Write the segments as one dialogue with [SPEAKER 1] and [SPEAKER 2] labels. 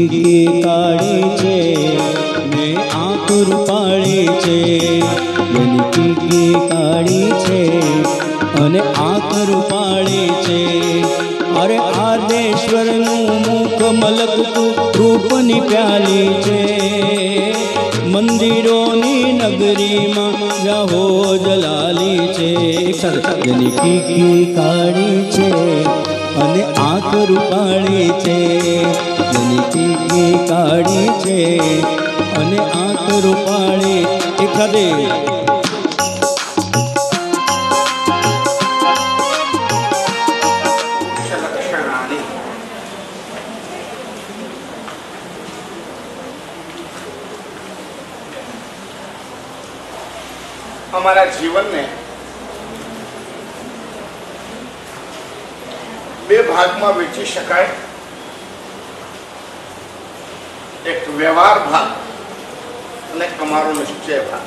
[SPEAKER 1] Kiki काढ़ी छे ने आँख रूपाળી छे એની कीकी काढ़ी छे અને आँख रूपाળી छे अरे आदेश्वरનું मुख मलकતું रूपनी प्याली छे मंदिरोनी नगरी में जाहो जलाली छे एनी कीकी काढ़ी छे अने आँख रूपाળી छे एनी कीकी काढ़ी छे अने आँख रूपाળી एखादे
[SPEAKER 2] हमारा जीवन ने बे भाग में वेची शकाय। एक व्यवहार भाग ने अमारो निश्चय भाग।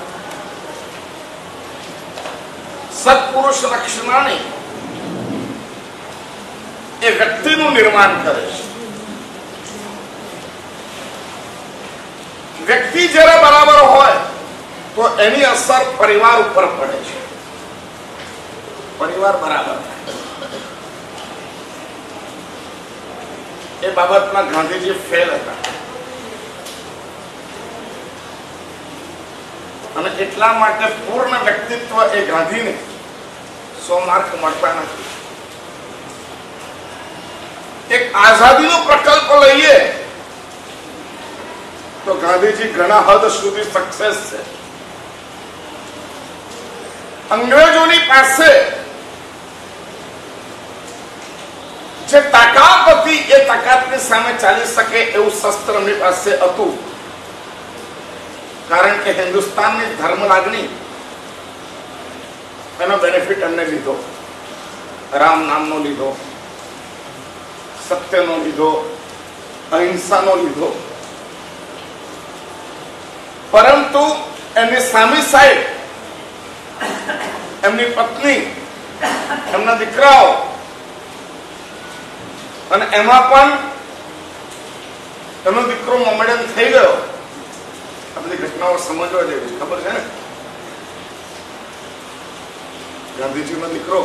[SPEAKER 2] सत्पुरुष लक्षणानी ए व्यक्तिનું निर्माण करे छे। व्यक्ति जरा बराबर होय तो एनी असर परिवार ऊपर पड़े छे। परिवार बराबर ए बाबत में गांधीजी फेल था અને એટલા માટે પૂર્ણ વ્યક્તિત્વ એ ગાંધીને 100 માર્ક મળતા નથી। એક આઝાદીનો પ્રકલ્પ લઈએ તો ગાંધીજી ઘણા હદ સુધી સક્સેસ છે। અંગ્રેજોની પાસે જે તાકાત હતી એ તાકાતની સામે ચાલી શકે એવું શસ્ત્ર એમની પાસે હતું। कारण के हिंदुस्तान में धर्म लागनी एनो बेनिफिट हमने लीधो। राम नाम नो लीधो, सत्य नो लीधो, अहिंसा नो लीधो। परंतु एमनी सामी साइड एमनी पत्नी एमना दीकराओ अने एमा पण एमनो दीकरो मोमेडन थई गयो। अपनी घटनाओं समझवा जेवी खबर है। गांधीजी में दीकरो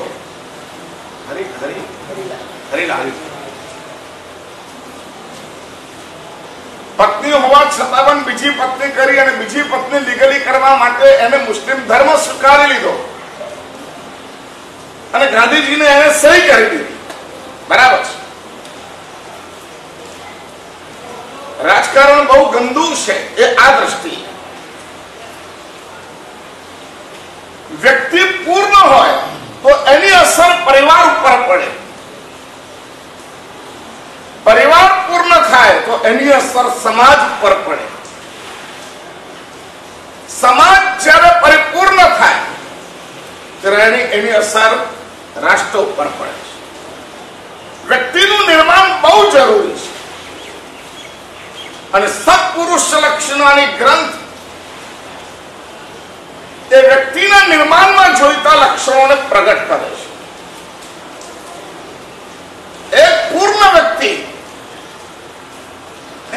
[SPEAKER 2] हरी हरी हरीलाल पत्नी होवा छतां पण बीजी पत्नी करी अने बीजी पत्नी लीगली करवा माटे एने मुस्लिम धर्म स्वीकारी लीधो अने गांधीजी ने एने सही करी दीधी। बराबर छे। राजकारण बहु गंदू है ए आ दृष्टि। व्यक्ति पूर्ण होय तो एनी असर परिवार ऊपर पड़े। परिवार पूर्ण थाय तो एनी असर समाज पर पड़े। समाज जયારે परिपूर्ण थाय ત્યારે एनी असर राष्ट्र ऊपर पड़े। व्यक्तिનું निर्माण बहुत जरूरी है અને સત્પુરુષ લક્ષણાની ગ્રંથ એ વ્યક્તિના નિર્માણમાં જોઈતા લક્ષણોને પ્રગટ કરે છે। એક પૂર્ણ વ્યક્તિ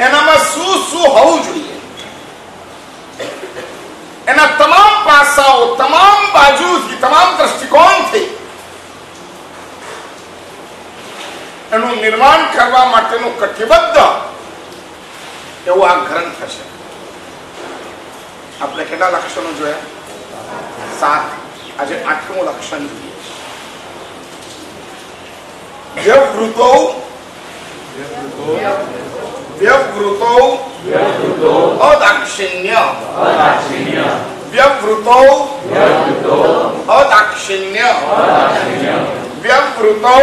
[SPEAKER 2] એનામાં શું શું હોવું જોઈએ એના તમામ પાસાઓ તમામ બાજુથી તમામ દ્રષ્ટિકોણથી એનું નિર્માણ કરવા માટેનું કટિબદ્ધ एवं आ ग्रंथ है। आपने केटला लक्षणों जो है 7 आज 8मुं लक्षण જોઈએ। व्यवृतो अदाक्षिण्य व्यवृतो अदाक्षिण्य व्यवृतो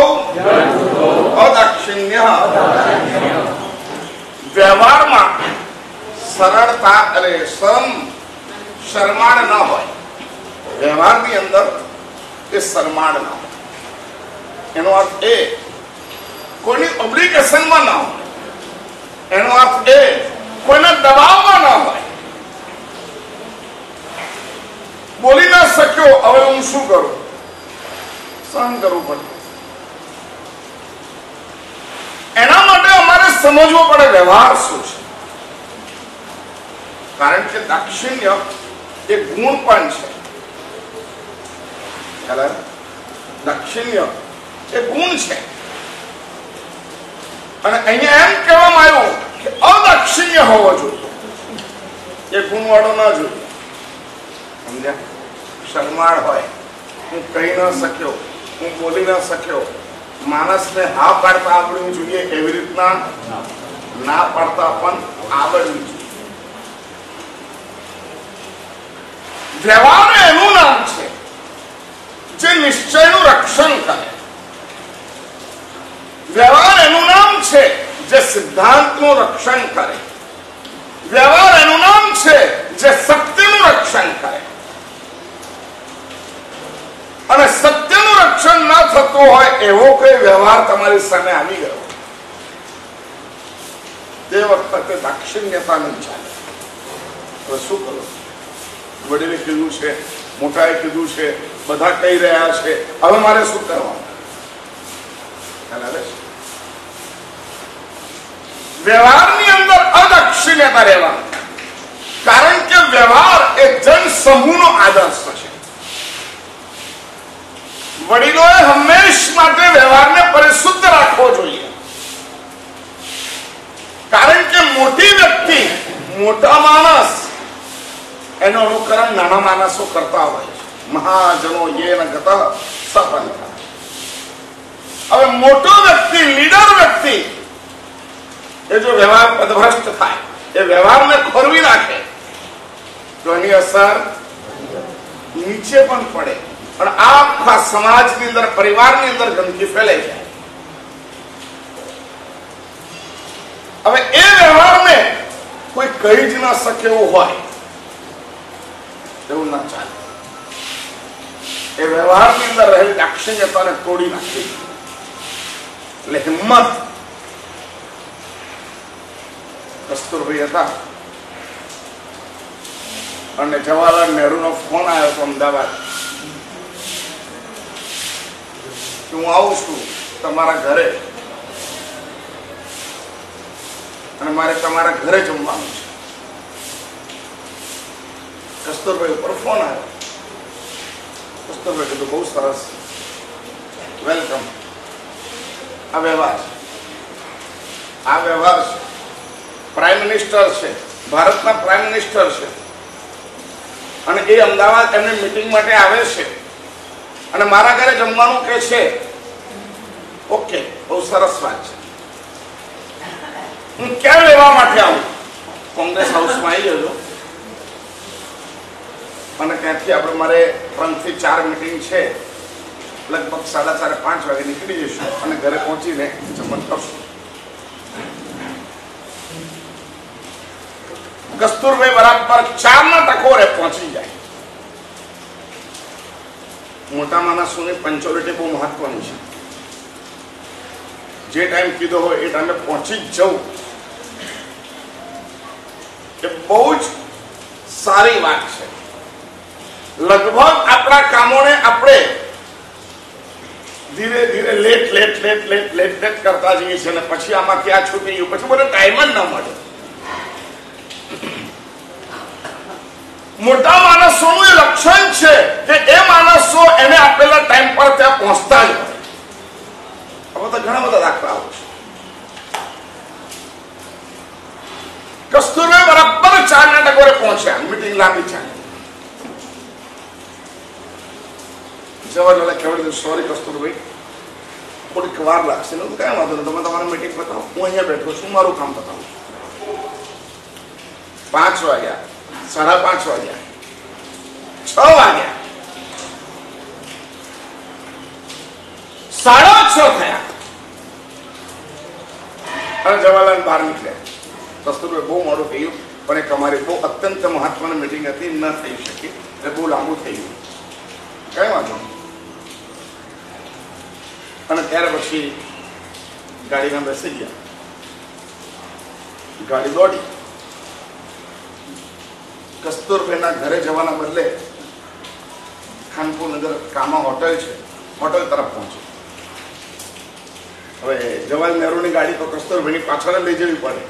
[SPEAKER 2] अदाक्षिण्य व्यवहार में सरलता अरे शरमाड़ न हो। व्यवहार की अंदर ये शरमाड़ न हो। एनो अर्थ ए कोई ऑब्लिगेशन में न हो। एनो अर्थ ए कोई दबाव में न हो। बोली ना सक्यो हवे हूँ शू करूं सहन करवू पड़े। एना माटे अमारे સમજવું પડે વ્યવહાર શું છે, કારણ કે દાક્ષિણ્ય એ ગુણ પણ છે. દાક્ષિણ્ય એ ગુણ છે અને અહીંયા એમ કહેવામાં આવ્યું કે અદાક્ષિણ્ય હોવો જોઈએ, એ ગુણ વાળો ના જોઈએ. સમજ્યા? શરમાળ હોય, હું કહી ન શક્યો, હું બોલી ન શક્યો, માણસને હા પાડતા આવડવું જોઈએ, એવી રીતના ના પાડતા પણ આવડવું જોઈએ. વ્યવહાર એનું નામ છે જે નિશ્ચયનું રક્ષણ કરે. વ્યવહાર એનું નામ છે જે સિદ્ધાંતનું રક્ષણ કરે. વ્યવહાર એનું નામ છે જે સત્યનું રક્ષણ કરે. અને સત્યનું રક્ષણ ન થતું હોય એવો કોઈ વ્યવહાર તમારી સામે આવી ગયો, તે વખતે દાક્ષિણ્યતા નહીં ચાલે. તો શું કરો? વડીલે કીધું છે, મોટાએ કીધું છે, બધા કહી રહ્યા છે, હવે મારે શું કરવાનું? વ્યવહારની અંદર અદાક્ષિણ્યતા રહેવાનું, કારણ કે વ્યવહાર એ જન સમૂહનો આદર્શ છે. વડીલોએ હંમેશ માટે વ્યવહારને પરિશુદ્ધ રાખવો જોઈએ, કારણ કે મોટી વ્યક્તિ, મોટા માણસ એનું અનુકરણ નાના માણસો કરતા હોય છે. મહાજનો યેન ગત સપંથ. હવે મોટો વ્યક્તિ, લીડર વ્યક્તિ એ જો વ્યવહાર પદભ્રષ્ટ થાય, એ વ્યવહારને ખોરવી નાખે, તો એની અસર નીચે પણ પડે અને આખા સમાજની અંદર, પરિવારની અંદર ગંદકી ફેલાઈ જાય. હવે એ વ્યવહારને કોઈ કહી જ ના શકે એવું હોય, એવું ના ચાલે. એ વ્યવહારની અંદર રહેલી દાક્ષિણ્યતાને તોડી નાખી. એટલે હિંમત. કસ્તુરભાઈ હતા અને જવાહરલાલ નહેરુનો ફોન આવ્યો હતો અમદાવાદ કે હું આવું છું તમારા ઘરે અને મારે તમારા ઘરે જમવાનું છે. કસ્તુરભાઈ ઉપર ફોન આવ્યો. કસ્તુરભાઈ કીધું બહુ સરસ, વેલકમ. આ વ્યવહાર છે, આ વ્યવહાર છે. પ્રાઇમ મિનિસ્ટર છે, ભારતના પ્રાઇમ મિનિસ્ટર છે અને એ અમદાવાદ એમને મીટિંગ માટે આવે છે અને મારા ઘરે જમવાનું કે છે. ઓકે, બહુ સરસ વાત છે. હું ક્યાં લેવા માટે આવું? કોંગ્રેસ હાઉસમાં આવી જજો અને ત્યાંથી આપણે મારે 3 થી 4 મીટિંગ છે, લગભગ 4:30 5 વાગે નીકળી જઈશું અને ઘરે પહોંચીને જમણ કરશું. કસ્તુરભાઈ બરાબર 4 ટકોરે પહોંચી જાય. મોટા માણસોની પંચ્યુઅલિટી બહુ મહત્વની છે. જે ટાઈમ કીધો હોય એ ટાઈમે પહોંચી જ જવું એ બહુ જ સારી વાત છે. લગભગ આપણા કામોને આપણે ધીરે ધીરે લેટ કરતા જઈએ છીએ અને પછી આમાં ક્યાં છૂટી ગયું, પછી મને ટાઈમ જ ન મળે. મોટા માણસોનું એ લક્ષણ છે કે એ માણસો એને આપેલા ટાઈમ પર ત્યાં પહોંચતા જ હોય. હવે તો ઘણા બધા દાખલાઓ છે. કસ્તુરભાઈ બરાબર 4 ટકોરે પહોંચ્યા. મીટિંગ લાંબી ચાલી. જવાહરલાલે કહેવાય, સોરી કસ્તુરભાઈ, થોડીક વાર લાગશે. કઈ વાંધો નહીં, તમે તમારી મીટિંગ બતાવો, હું અહીંયા બેઠો છું, મારું કામ બતાવું. 5 વાગ્યા, 5:30 વાગ્યા, 6 વાગ્યા, 6:30 થયા અને જવાહરલાલ બહાર નીકળ્યા. કસ્તુરભાઈ બહુ મોડું થયું, પણ એક અમારી બહુ અત્યંત મહત્વની મીટિંગ હતી, ન થઈ શકી એટલે બહુ લાંબુ થઈ ગયું. કઈ વાંધો નહીં. અને ત્યારે પછી ગાડીમાં બેસી ગયા. ગાડી દોડી. કસ્તુરભાઈના ઘરે જવાના બદલે ખાનપુર નગર કામા હોટલ છે, હોટલ તરફ પહોંચી. હવે જવાહરલાલ નહેરુની ગાડી તો કસ્તુરભાઈની પાછળ લઈ જવી પડે.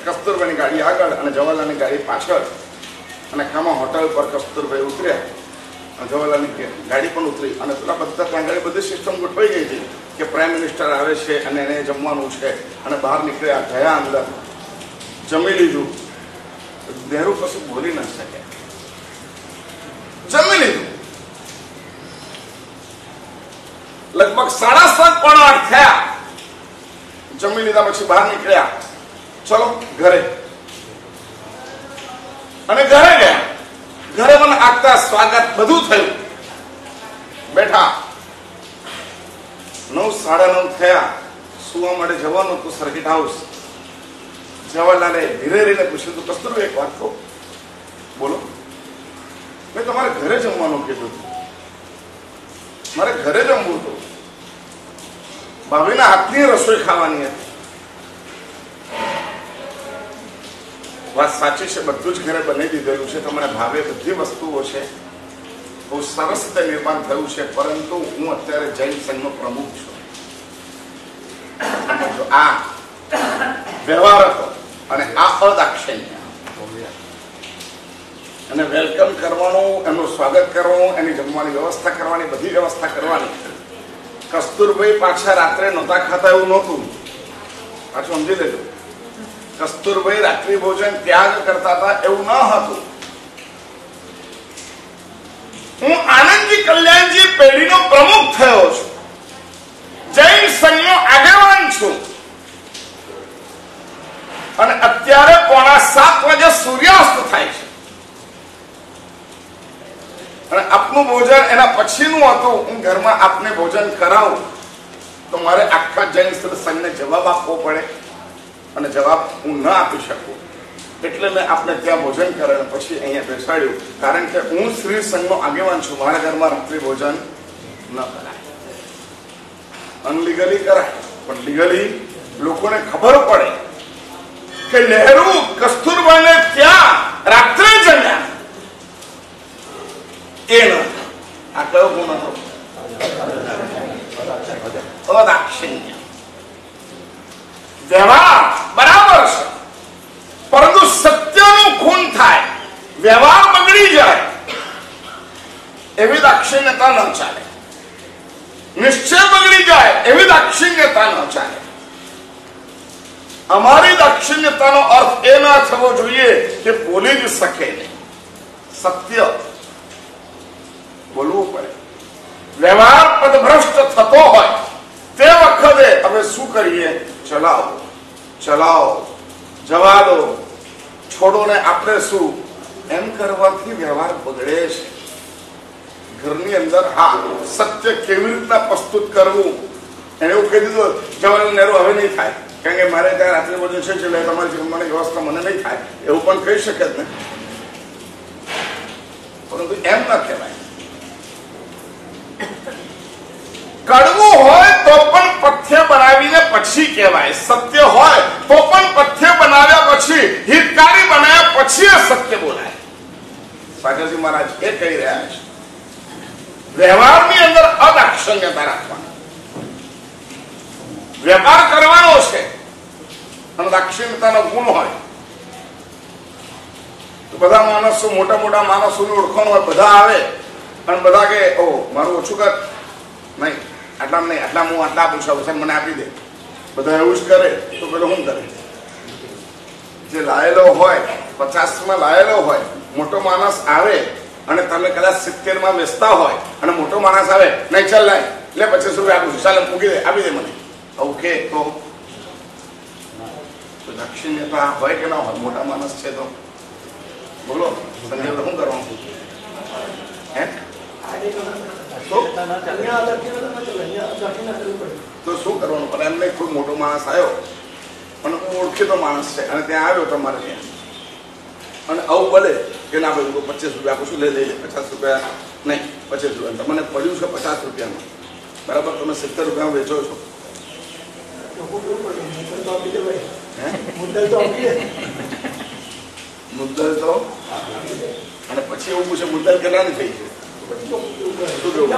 [SPEAKER 2] કસ્તુરભાઈની ગાડી આગળ અને જવાહરલાલની ગાડી પાછળ, અને ખામાં હોટલ પર કસ્તુરભાઈ ઉતર્યા અને જવાહરલાલની ગાડી પણ ઉતરી અને પેલા બધા ત્યાં આગળ બધી સિસ્ટમ ગોઠવાઈ ગઈ હતી કે પ્રાઇમ મિનિસ્ટર આવે છે અને એને જમવાનું છે. અને બહાર નીકળ્યા, ગયા અંદર, જમી લીધું. નહેરુ કશું બોલી ના શકે. જમી લીધું. લગભગ 7:30 થયા. જમી લીધા પછી બહાર નીકળ્યા, ચલો ઘરે. અને ઘરે ગયા. ઘરે મને આગતા સ્વાગત બધું થયું. બેઠા. 9, 9:30 થયા. સુવા માટે જવાનું હતું સર્કિટ હાઉસ. જવાહરલાલે ધીરે ધીરે પૂછ્યું તું, કસ્તુરભાઈ એક વાત કહું. બોલો. મેં તમારે ઘરે જમવાનું કીધું હતું. મારે ઘરે જમવું હતું. ભાભીના હાથની રસોઈ ખાવાની હતી. વાત સાચી છે, બધું જ ઘરે બની દીધેલું છે, તમને ભાવે બધી વસ્તુઓ છે, બહુ સરસ રીતે નિર્માણ થયું છે, પરંતુ હું અત્યારે જૈન સંઘનો પ્રમુખ છું. આ વ્યવહાર હતો અને આ અદાક્ષિણ્ય. અને વેલકમ કરવાનું, એમનું સ્વાગત કરવું, એની જમવાની વ્યવસ્થા કરવાની, બધી વ્યવસ્થા કરવાની. કસ્તુરભાઈ પાછા રાત્રે નહોતા ખાતા એવું નહોતું. પાછું સમજી લેજો. કસ્તુરભાઈ રાત્રિ ભોજન ત્યાગ કરતા હતા એવું ન હતું. હું આનંદજી કલ્યાણજી પેઢીનો પ્રમુખ થયો છું. જૈન સંઘનો આગેવાન છું. અને અત્યારે 6:45 વાગે સૂર્યાસ્ત થાય છે. અને આપનું ભોજન એના પછીનું હતું. હું ઘરમાં આપને ભોજન કરાવું તો મારે આખા જૈન સંઘને જવાબ આપવો પડે, અને જવાબ હું ન આપી શકું. એટલે મેં આપને ત્યાં ભોજન કરાવ્યું, પછી અહીંયા બેસાડ્યું. કારણ કે હું શ્રી સંઘનો આગેવાન છું. મારા ઘરમાં રાત્રિ ભોજન ન કરાય. અનલીગલી કરાય, પણ લીગલી લોકોને ખબર પડે કે નહેરુ કસ્તુરબાને ત્યાં રાત્રે જમ્યા. એ ન આ કયો ગુનો હતો? અદાક્ષિણ્ય. વ્યવહાર બરાબર છે, પરંતુ સત્યનું ખૂન થાય, વ્યવહાર બગડી જાય, એવી દાક્ષિણ્યતા ન ચાલે. નિશ્ચય બગડી જાય એવી દાક્ષિણ્યતા ન ચાલે. અમારી દાક્ષિણ્યતાનો અર્થ એ ન થવો જોઈએ કે બોલી જ શકે નહીં. સત્ય બોલવું પડે. વ્યવહાર પદભ્રષ્ટ થતો હોય તે વખતે હવે શું કરીએ? ચલાવો, જવા દો, છોડો ને આપણે શું. એમ કરવાથી વ્યવહાર બગડે છે. ઘરની અંદર હા, સત્ય કેવી રીતના પ્રસ્તુત કરવું એને એવું કહી દીધું. જવાહરલાલ નહેરુ હવે નહીં થાય, કારણ કે મારે ત્યાં રાત્રિ ભોજન છે, એટલે તમારી જમવાની વ્યવસ્થા મને નહીં થાય, એવું પણ કહી શકે જ ને. પરંતુ એમ ના કહેવાય. કડવું હોય તો પણ પથ્ય બનાવીને પછી કહેવાય. સત્ય હોય તો પણ પથ્ય બનાવ્યા પછી, હિતકારી બનાવ્યા પછી એ સત્ય બોલાય. સાગરજી મહારાજ એ કહી રહ્યા છે. વ્યવહારની અંદર અદાક્ષિણ્યતા રાખવાની. વેપાર કરવાનો છે અને દાક્ષિણ્યતાનો ગુણ હોય તો બધા માણસો, મોટા મોટા માણસોની ઓળખાણ હોય, બધા આવે અને બધા કે ઓ મારું ઓછું કર, નહીં આટલા નહીં, આટલા હું આટલા આપું છું, મને આપી દે. બધા એવું જ કરે તો પેલો શું કરે? જે લાયેલો હોય, 50 લાયેલો હોય, મોટો માણસ આવે અને તમે કદાચ 70 વેચતા હોય અને મોટો માણસ આવે, નહીં ચાલ લાય લે 25 રૂપિયા આપું છું, ચાલે મૂકી દે, આપી દે મને. ઓકે, તો દાક્ષિણ્યતા હોય કે ના હોય? મોટા માણસ છે તો બોલો સંજય, શું કરવાનું? હે તો શું કરવાનું? પણ એમ નહીં, કોઈ મોટો માણસ આવ્યો અને હું ઓળખીતો માણસ છે અને ત્યાં આવ્યો તમારે ત્યાં, અને આવું બોલે કે ના ભાઈ 25 રૂપિયા આપું છું, લે લઈ લે. 50 રૂપિયા નહીં, 25 રૂપિયા તમને પડ્યું છે 50 રૂપિયામાં, બરાબર? તમે 70 રૂપિયામાં વેચો છો. મુદ્દલ તો અને પછી એવું પૂછે મુદ્દલ કેટલાની થઈ છે? શું કેવું?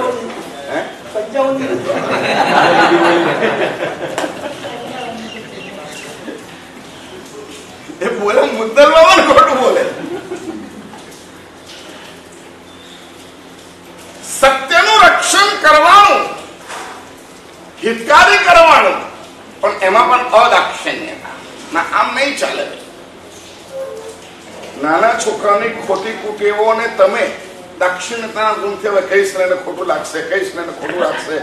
[SPEAKER 2] એ બોલે મુદ્દલમાં ખોટું બોલે. સત્યનું રક્ષણ કરવાનું, હિતકારી કરવાનું, પણ એમાં પણ અદાક્ષિણ્યતા. ના, આમ નહીં ચાલે. નાના છોકરાની ખોટી કુટેવોને તમે દાક્ષિણ્યતાના ગુણથી હવે કહીશ ને ખોટું લાગશે, કહીશ ને ખોટું લાગશે,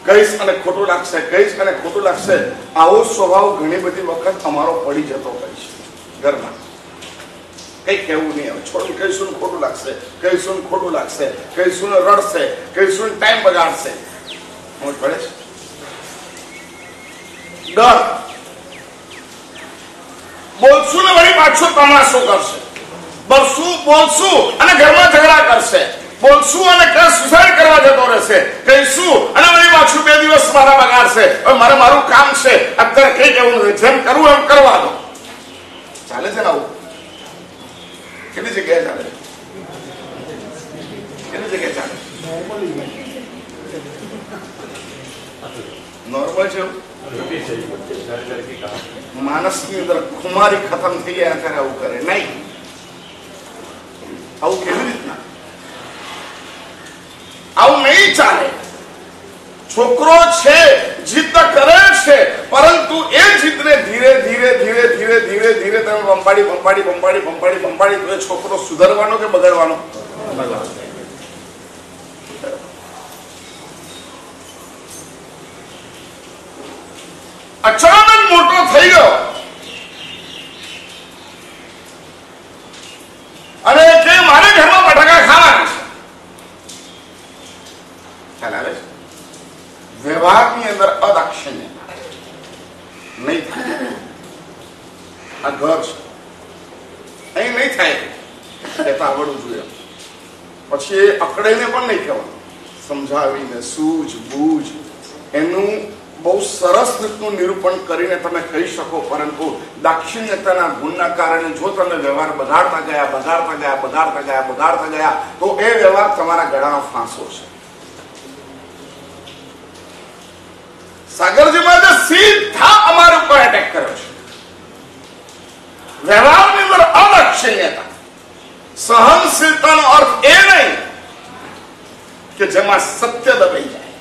[SPEAKER 2] કહીશ અને ખોટું લાગશે, કહીશ અને ખોટું લાગશે, આવો સ્વભાવ ઘણી બધી વખત અમારો પડી જતો હોય છે ઘરમાં. કઈ કહેવું નહીં, હવે છોડું, કહીશું ખોટું લાગશે, કહીશું ખોટું લાગશે, કહીશું રડશે, કહીશું ટાઈમ બગાડશે. સમજ પડે છે? ડર. બોલશું ને વળી પાછું તમાશો કરશે, બોલશું અને ઘરમાં ઝઘડા કરશે, બોલશું અને સુસાઇડ કરવા જતો રહેશે, કહીશું અને વળી પાછું 2 દિવસ મારા બગાડશે. હવે મારે મારું કામ છે, અત્યારે કઈ જવું નથી, જેમ કરવું એમ કરવા દો. ચાલે છે ને આવું? કેટલી જગ્યાએ ચાલે? કેટલી જગ્યાએ ચાલે? નોર્મલ છે. માણસની અંદર ખુમારી ખતમ થઈ ગયા ત્યારે આવું કરે નહીં. આવું કેવી રીતના? આવું નહીં ચાલે. છોકરો છે, જીદ કરે છે, પરંતુ એ જીદને ધીરે ધીરે ધીરે ધીરે ધીરે ધીરે તમે બંપાડી તો એ છોકરો સુધારવાનો કે બગાડવાનો? અચાનક મોટો થઈ ગયો અને કે મારે ઘરમાં બટાકા ખાવાના છે. ખ્યાલ આવે છે? વ્યવહારની અંદર અદાક્ષિણ્ય નહીં થાય. આ ઘર છે, અહીં નહીં થાય કહેતા આવડવું જોઈએ. પછી એ અકડેને પણ નહીં કહેવાનું, સમજાવીને સૂઝ બૂઝ એનું બહુ સરસ રીતનું નિરૂપણ કરીને તમે કહી શકો. પરંતુ દાક્ષિણ્યતાના ગુણના કારણે જો તમે વ્યવહાર બગાડતા ગયા તો એ વ્યવહાર તમારા ગળામાં ફાંસો છે. સાગરજી મહારાજે સીધા અમારા ઉપર એટેક કર્યો છે. વ્યવહારની અંદર અદાક્ષિણ્યતા, સહનશીલતાનો અર્થ એ નહીં કે જેમાં સત્ય દબાઈ જાય,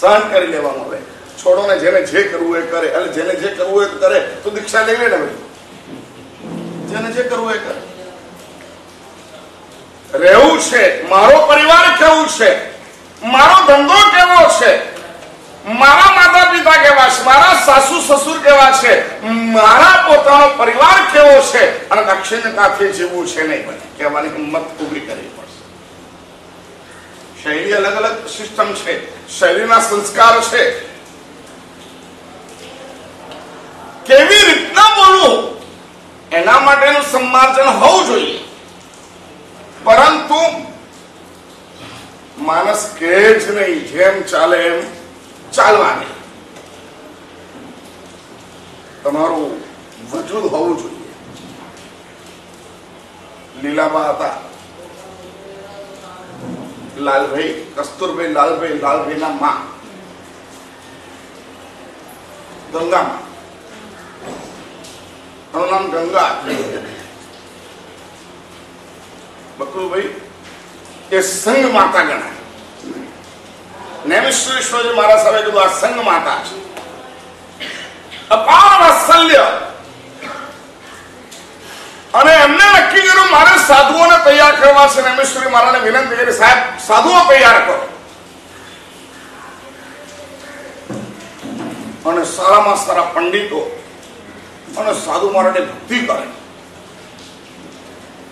[SPEAKER 2] સહન કરી લેવાનું. હવે છોડો ને, જેને જે કરવું એ કરે, અને જેને જે કરવું એ કરે તો દીક્ષા લઈ લે ને ભાઈ. જેને જે કરવું એ કરે. રહેવું છે, મારો પરિવાર કેવું છે, મારો ધંધો કેવો છે, મારા માતા પિતા કેવા છે, મારા સાસુ સસુર કેવા છે, મારા પોતાનો પરિવાર કેવો છે, અને દાક્ષિણ્યતાથી જીવવું છે નહીં બને. કહેવાની હિંમત ઉભી કરવી પડશે. શૈલી અલગ અલગ સિસ્ટમ છે, શૈલીના સંસ્કાર છે. કેવી રીતના બોલવું એના માટેનું સમાર્જન હોવું જોઈએ. પરંતુ માણસ કે જ નહીં, જેમ ચાલે એમ ચાલવાની. તમારું વજૂદ હોવું જોઈએ. લીલાબા હતા, લાલભાઈ, કસ્તુરભાઈ લાલભાઈના માં ગંગામાં. એનું નામ ગંગા. બકરુભાઈ એ સંઘ માતા ગણાય. નેમિશ્વરેશ્વરજી મારા સાહેબે કીધું આ સંઘ માતા છે. અપાર વાત્સલ્ય. અને એમને નક્કી કર્યું મારે સાધુઓને તૈયાર કરવા છે. નેમિશ્વરી મહારાજને વિનંતી કરી, સાહેબ સાધુઓ તૈયાર કરો. અને સારામાં સારા પંડિતો અને સાધુ મહારાજને ભક્તિ કરે.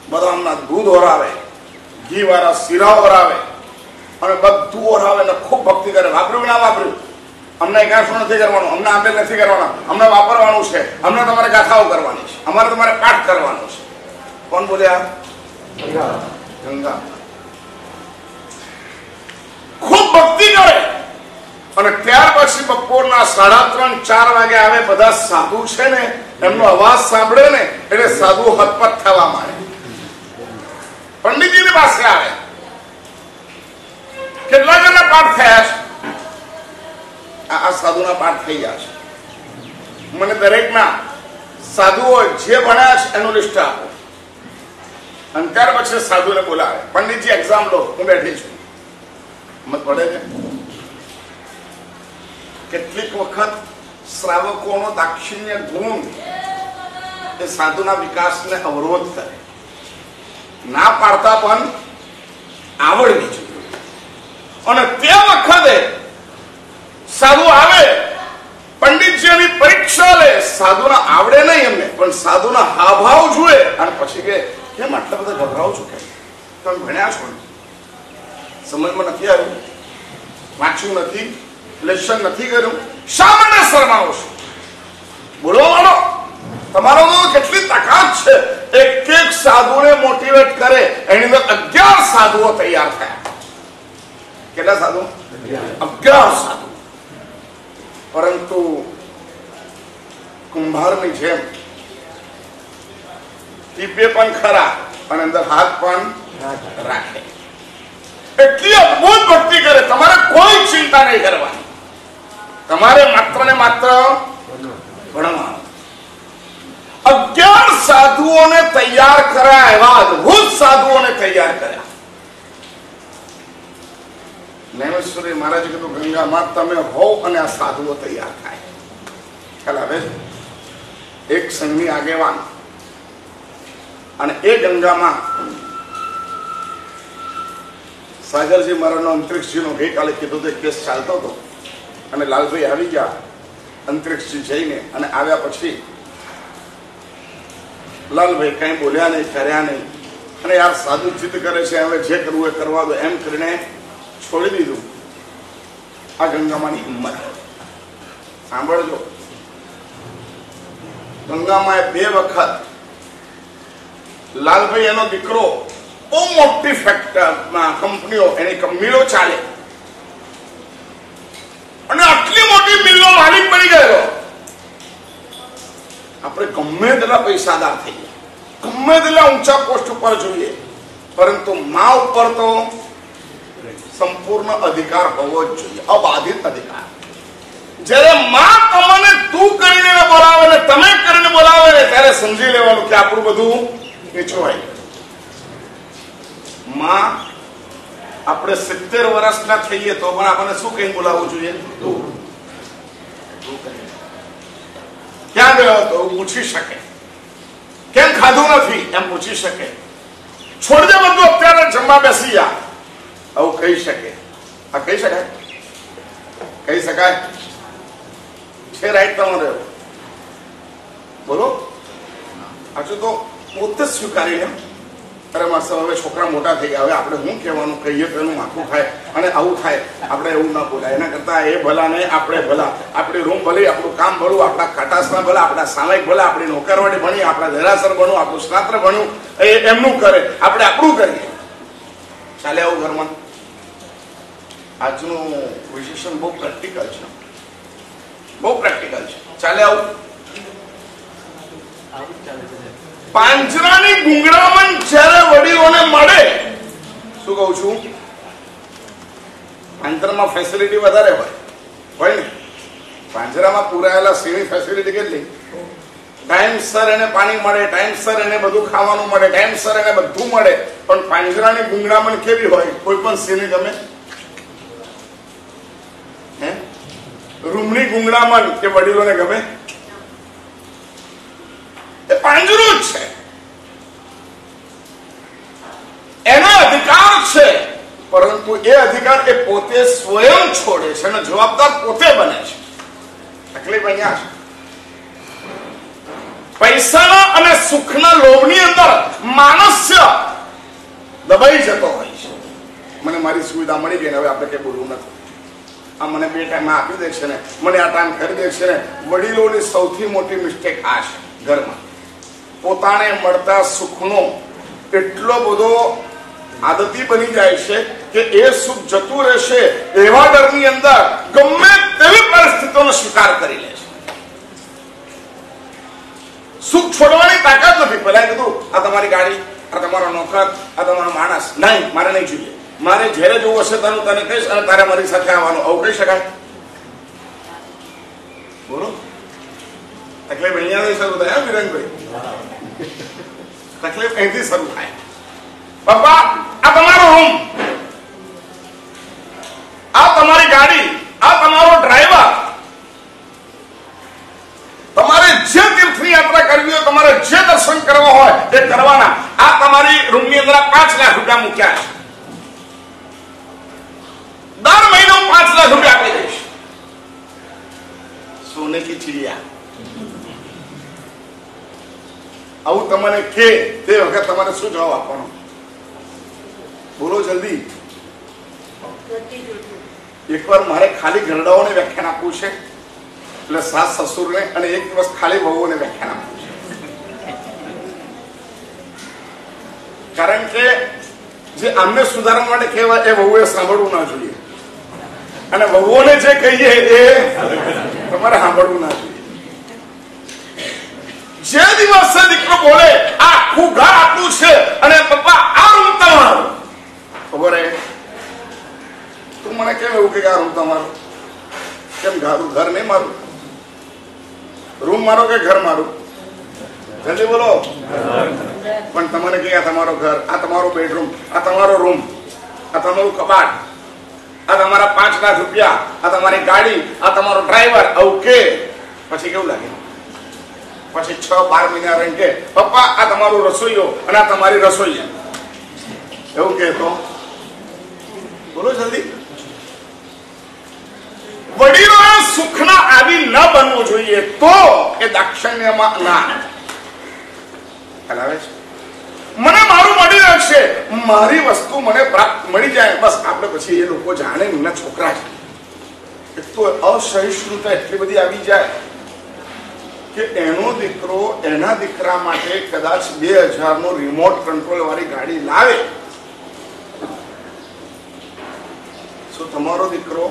[SPEAKER 2] બદામના દૂધ ઓરાવે, ઘી વાળા શીરા ઓરાવે અને બધું ઓરાવે ને ખૂબ ભક્તિ કરે. વાપર્યું ના વાપર્યું, અમને કાંસો નથી કરવાનું, અમને આપેલ નથી કરવાના, અમને વાપરવાનું છે, અમને તમારે ગાથાઓ કરવાની છે, અમારે તમારે પાઠ કરવાનો છે. કોણ બોલ્યા? ગંગા. ખૂબ ભક્તિ કરે. અને ત્યાર પછી બપોરના 3:30-4 વાગે આવે. બધા સાધુ છે ને, એમનો અવાજ સાંભળે ને એટલે સાધુ હતપત થવા માંડે. પંડિતજીની પાસે આવે. કેટલાક પાઠ થયા છે, આ સાધુના પાઠ થઈ ગયા છે. મને દરેકના સાધુઓ જે ભણ્યા છે એનું લિસ્ટ આપો, અને ત્યાર પછી સાધુને બોલાવે, પંડિતજી એક્ઝામ લો, હું બેઠી છું. મત પડે છે. કેટલીક વખત શ્રાવકોનો દાક્ષિણ્ય ગુણ એ સાધુના વિકાસને અવરોધ કરે. ના પાડતા પણ આવડવી જોઈએ. અને તે વખતે સાધુ આવે, પંડિતજીની પરીક્ષા લે, સાધુના આવડે નહીં એમને, પણ સાધુના હાવભાવ જુએ અને પછી કે કેમ આટલા બધા ગભરાવ છો, કેમ તમે ભણ્યા છો, સમજમાં નથી આવ્યું, વાંચ્યું નથી, લેશન નથી કર્યું, શા માટે શરમાવો છો? બોલવા વાળો તમારો તો કેટલી તાકાત છે. એક એક સાધુને મોટિવેટ કરે, એની અંદર 11 સાધુઓ તૈયાર થયા. કેટલા સાધુ? 11 સાધુ. પરંતુ કુંભારની જેમ ટીપે પણ ખરા અને અંદર હાથ પણ રાખે. એટલી અદભુત ભક્તિ કરે, તમારે કોઈ ચિંતા નહીં કરવાની, તમારે માત્ર ને માત્ર ભણવાનું. 11 સાધુઓને તૈયાર કર્યા, એવા અદભુત સાધુઓને તૈયાર કર્યા. નૈમેશ્વરી મહારાજે કીધું, ગંગામાં તમે હોવ અને આ સાધુઓ તૈયાર થાય. ખ્યાલ આવે છે? એક સંઘની આગેવાન અને એ ગંગામાં સાગરજી મહારાજનો અંતરિક્ષજીનો ગઈકાલે કીધું તો કેસ ચાલતો હતો, અને લાલભાઈ આવી ગયા અંતરિક્ષજી જઈને, અને આવ્યા પછી લાલભાઈ કઈ બોલ્યા નહીં, કર્યા નહીં, અને યાર સાધુ જીદ કરે છે, હવે જે કરવું એ કરવા દો, એમ કરીને છોડી દીધું. આ ગંગામાની હિંમત સાંભળજો. ગંગામાં 2 વખત લાલભાઈ એનો દીકરો બહુ મોટી કંપનીઓ, એની મિલો ચાલે, અને આટલી મોટી મિલનો માલિક બની ગયો. આપણે ગમે તેટલા પૈસાદાર થઈએ, ગમે તેટલા ઊંચા પોસ્ટ ઉપર જોઈએ, પરંતુ મા ઉપર તો સંપૂર્ણ અધિકાર હોવો જ જોઈએ, અબાધિત અધિકાર. જયારે માં તમને તું કરીને બોલાવે ને તમે કરીને બોલાવે ને, ત્યારે સમજી લેવાનું કે આપણું બધું નીચવાય. માં આપણે 70 વર્ષના થઈએ તો પણ આપણને શું કઈ બોલાવવું જોઈએ? તું. ક્યાં ગયો તો પૂછી શકે, કેમ ખાધું નથી એમ પૂછી શકે, છોડ દે બધું અત્યારે જમવા બેસી જા, આવું કહી શકે. આ કહી શકાય? કહી શકાય છે? રાઈટ તમારે બોલો. હજુ તો પોતે જ સ્વીકારીને, અરે માસ્તર હવે છોકરા મોટા થઈ ગયા, હવે આપણે શું કહેવાનું, કહીએ તો એનું માથું ખાય અને આવું થાય, આપણે એવું ના બોલાય. એના કરતા એ ભલા નહીં આપણે ભલા, આપણી રૂમ ભલે, આપણું કામ ભલું, આપણા ખટાસના ભલા, આપણા સામાયિક ભલા, આપણી નોકરવાડી ભણી, આપણા દેરાસર ભણું, આપણું સ્નાત્ર ભણ્યું, એ એમનું કરે, આપણે આપણું કરીએ. ચાલે આવું ઘરમાં. આજનું વિશેષણ બહુ પ્રેક્ટિકલ છે, બહુ પ્રેક્ટિકલ છે. ચાલે આવું. પાંજરાની ગુંગળામણ જ્યારે વડીલોને મળે, શું કહું છું, પાંજરામાં ફેસિલિટી વધારે હોય ને. પાંજરામાં પુરાયેલા સિંહની ફેસિલિટી કેટલી? ટાઈમસર એને પાણી મળે, ટાઈમસર એને બધું ખાવાનું મળે, ટાઈમસર એને બધું મળે. પણ પાંજરાની ગુંગળામણ કેવી હોય? કોઈ પણ સિંહને ગમે? રૂમની ગુંગળામણ કે વડીલોને ગમે? એ પાંજરું જ છે, એનો અધિકાર છે, પરંતુ એ અધિકાર એ પોતે સ્વયં છોડે છે અને જવાબદાર પોતે બને છે. તકલીફ અહીંયા છે. પૈસાના અને સુખના લોભની અંદર માણસ દબાઈ જતો હોય છે. મને મારી સુવિધા મળી ગઈ ને હવે આપણે કઈ બોલવું નથી, આ મને 2 ટાઈમ આપી દે છે ને, મને આ ટાઈમ કરી દે છે ને. વડીલોની સૌથી મોટી મિસ્ટેક આ છે. ઘરમાં પોતાને મળતા સુખનો એટલો બધો આદતી બની જાય છે કે એ સુખ જતું રહેશે એવા ડરની અંદર ગમે તેવી પરિસ્થિતિઓનો સ્વીકાર કરી લે છે. સુખ છોડવાની તાકાત નથી. પહેલા કીધું આ તમારી ગાડી, આ તમારો નોકર, આ તમારો માણસ, નહીં મારે નહીં જોઈએ. મારે જ્યારે જોવું હશે તને કહીશ અને તારે મારી સાથે આવવાનું, આવું કહી શકાય? બોલો. તકલીફ અહીંયાથી શરૂ થાય વિરંગભાઈ, તકલીફ અહીંથી શરૂ થાય. પપ્પા આ તમારો રૂમ, આ તમારી ગાડી, આ તમારો ડ્રાઈવર, તમારે જે તીર્થની યાત્રા કરવી હોય, તમારે જે દર્શન કરવા હોય એ કરવાના. આ તમારી રૂમની અંદર 5 લાખ રૂપિયા મૂક્યા છે. દર મહિને હું 5 લાખ રૂપિયા આપી દઈશ. સોને કી ચિડિયા. આવું તમને કે તે વખત તમારે શું જવાબ આપવાનો? બોલો જલ્દી. એકવાર મારે ખાલી ઘરડાઓને વ્યાખ્યાન આપવું છે, એટલે સાસ સસુરને, અને એક દિવસ ખાલી વહુઓને વ્યાખ્યાન આપવું છે. કારણ કે જે આમને સુધારવા માટે કહેવાય એ વહુએ સાંભળવું ના જોઈએ, અને વહુઓને જે કહીએ એ તમારે સાંભળવું ના જોઈએ. જે દિવસે દીકરો બોલે આખું ઘર આટલું છે અને પપ્પા આ રૂમ તમારો, ખબર હે તું મને કેમ એવું કે આ રૂમ તમારો? કેમ ઘર નહીં મારું? રૂમ મારો કે ઘર મારું? જલ્દી બોલો. પણ તમને કે આ તમારો ઘર, આ તમારો બેડરૂમ, આ તમારો રૂમ, આ તમારું કબાટ, આ તમારા 5 લાખ રૂપિયા, આ તમારી ગાડી, આ તમારો ડ્રાઈવર, આવું કે પછી કેવું લાગે? પછી 6-12 મહિના રહીને કે પપ્પા આ તમારું રસોઈયો અને આ તમારી રસોઈયા, એવું કે તો બોલો જલ્દી. વડીલોએ સુખના આદિ ન બનવું જોઈએ, તો એ દાક્ષિણ્યમાં ના હલાવે છે. મને મારું મળી રહેશે, મારી વસ્તુ મને પ્રાપ્ત મળી જાય, બસ. આપણે પછી એ લોકો જાણે એમના છોકરા છે. એક તો અસહિષ્ણુતા એટલી બધી આવી જાય કે એનો દીકરો એના દીકરા માટે કદાચ 2000 નો રિમોટ કંટ્રોલ વાળી ગાડી લાવે. શું તમારો દીકરો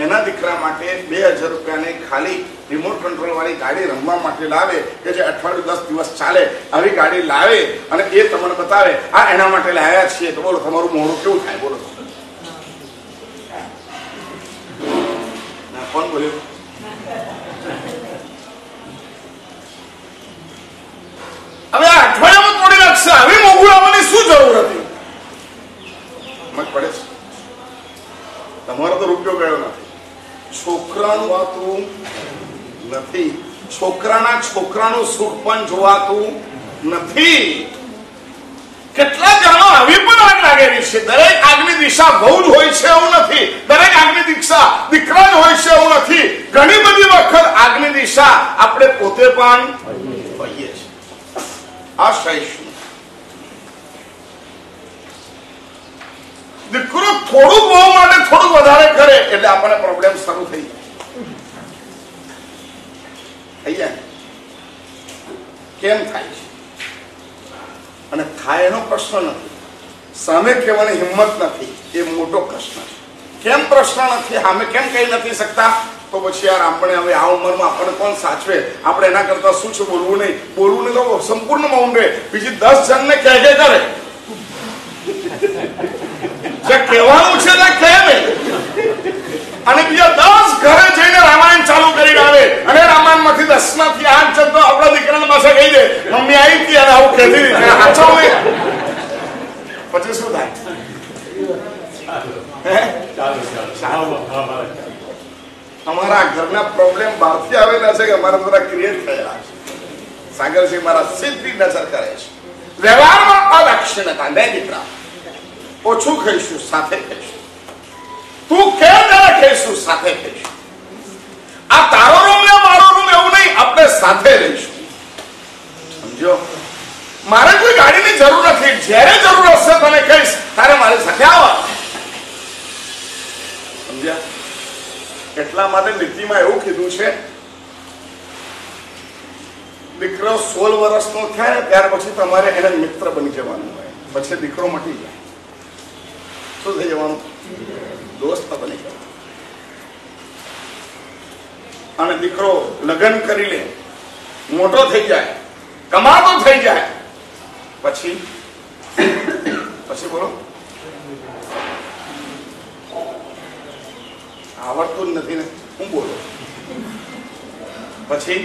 [SPEAKER 2] એના દીકરા માટે 2000 રૂપિયાની ખાલી રિમોટ કંટ્રોલ વાળી ગાડી રમવા માટે લાવે, કે જે અઠવાડિયું 10 દિવસ ચાલે, આવી ગાડી લાવે અને એ તમને બતાવે આ એના માટે લાવ્યા છીએ, તો બોલો તમારું મોઢું કેવું થાય? બોલો. કોણ બોલ્યું? હવે આ અઠવાડિયામાં તોડી નાખશે, આવી મોંઘું આવવાની શું જરૂર હતી? સમજ પડે છે? તમારો તો રૂપિયો ગયો નથી, છોકરાનું વાતું નથી, છોકરાનું સુખ પણ જોવાતું નથી. કેટલા જણો આવી પણ આગ લાગેલી છે. દરેક આગની દિશા બહુ જ હોય છે એવું નથી, દરેક આગની દિશા દીકરા જ હોય છે એવું નથી. ઘણી બધી વખત આગની દિશા આપણે પોતે પણ હોઈએ છીએ. આ સહિષ્ણુ દીકરો થોડું બહુ માટે થોડું વધારે કરે એટલે આપણને પ્રોબ્લેમ શરૂ થઈ જાય. કેમ થાય છે? અને થાય એનો પ્રશ્ન નથી, સામે કહેવાની હિંમત નથી, એ મોટો પ્રશ્ન છે. કેમ પ્રશ્ન નથી? સામે કેમ કહી નથી શકતા? તો પછી યાર આપણે હવે આ ઉંમરમાં આપણને કોણ સાચવે? આપણે એના કરતા શું છે બોલવું નહીં, બોલવું નહીં તો સંપૂર્ણ મૌન રહે, બીજી 10 જણને કહે કરે. જે કહેવાનું છે તે કહે નહીં, અને બીજા 10 ઘરે જઈને રામાયણ ચાલુ કરીને આવે, અને રામાયણ માંથી 10 માંથી 8 જણ તો આપણા દીકરાને પાસે કહી દે મમ્મી આવી હતી અને આવું કહેતી હતી, સાચો હોય. પછી શું થાય? અમારા ઘરના પ્રોબ્લેમ બહારથી આવેલા છે કે અમારા દ્વારા ક્રિએટ થયેલા છે. સાગરસિંહ મારા સીધી નજર કરે છે. વ્યવહારમાં અદાક્ષિણ્યતા. ને દીકરા ઓછું ખાઈશું, સાથે ખાઈશું. તું કે ત્યારે ખાઈશું, સાથે ખાઈશું. આ તારો રૂમ ને મારો રૂમ એવું નહીં, આપણે સાથે રહીશું. સમજો? મારે કોઈ ગાડીની જરૂર નથી. જ્યારે જરૂર હશે તને કહીશ, તારે મારી સાથે આવવા. સમજ્યા? એટલા માટે નીતિમાં એવું કીધું છે, દીકરો 16 વર્ષનો થાય ત્યાર પછી તમારે એને મિત્ર બની જવાનું હોય, પછી દીકરો મટી જાય. શું થઈ જવાનું? દોસ્ત બની જવાનું. અને દીકરો લગ્ન કરી લે, મોટો થઈ જાય, કમાતો થઈ જાય, પછી બોલો આવડતું જ નથી ને, હું બોલું. પછી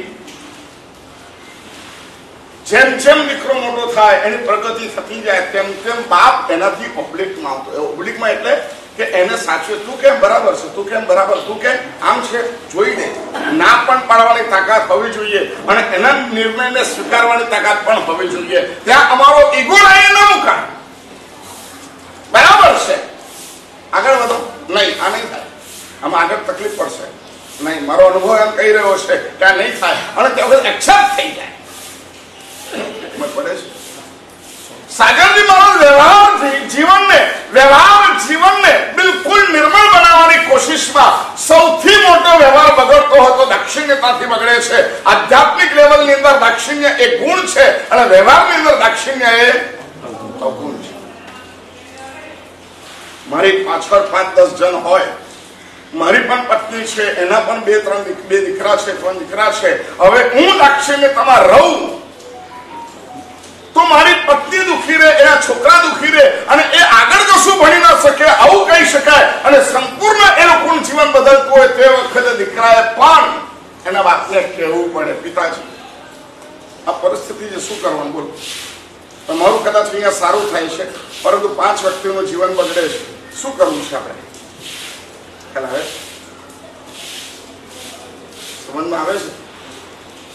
[SPEAKER 2] જેમ જેમ દીકરો મોટો થાય, એની પ્રગતિ થતી જાય, તેમ તેમ બાપ એનાથી ઓબ્લિકમાં આવતો. ઓબ્લિકમાં એટલે કે એને સાચવે, તું કેમ બરાબર છે, તું કેમ બરાબર, તું કેમ આમ છે, જોઈ દે. ના પણ પાડવાની તાકાત હોવી જોઈએ અને એના નિર્ણયને સ્વીકારવાની તાકાત પણ હોવી જોઈએ. ત્યાં અમારો ઈગો લઈને ન મુકાય. બરાબર છે, આગળ વધો. નહીં, આ નહીં થાય, આમાં આગળ તકલીફ પડશે. નહીં, મારો અનુભવ એમ કહી રહ્યો છે કે આ નહીં થાય, અને ત્યાં વખત એક્સેપ્ટ થઈ જાય. પડે છે સાગરજી, મારો વ્યવહાર જીવનને બિલકુલ નિર્મળ બનાવવાની કોશિશમાં સૌથી મોટો વ્યવહાર બગડતો હોય તો દાક્ષિણ્યતાથી બગડે છે. આધ્યાત્મિક લેવલની અંદર દાક્ષિણ્ય એ ગુણ છે અને વ્યવહારની અંદર દાક્ષિણ્ય એ અવગુણ છે. મારી પાછળ 5-10 જણ હોય, મારી પણ પત્ની છે, એના પણ 2 દીકરા છે, 3 દીકરા છે. હવે હું દાક્ષિણ્યતામાં રહું તો મારી પત્ની દુખી રહે, એના છોકરા દુખી રહે અને એ આગળ કશું ભણી ના શકે, આવું કહી શકાય. અને સંપૂર્ણ એ લોકોનું જીવન બદલતું હોય તે વખતે દીકરાએ પણ એના બાપને કહેવું પડે, પિતાજી આ પરિસ્થિતિ છે, શું કરવાનું બોલો. તમારું કદાચ અહીંયા સારું થાય છે, પરંતુ 5 વ્યક્તિનું જીવન બગડે છે, શું કરવું છે આપણે? ખ્યાલ આવે? સમજમાં આવે છે?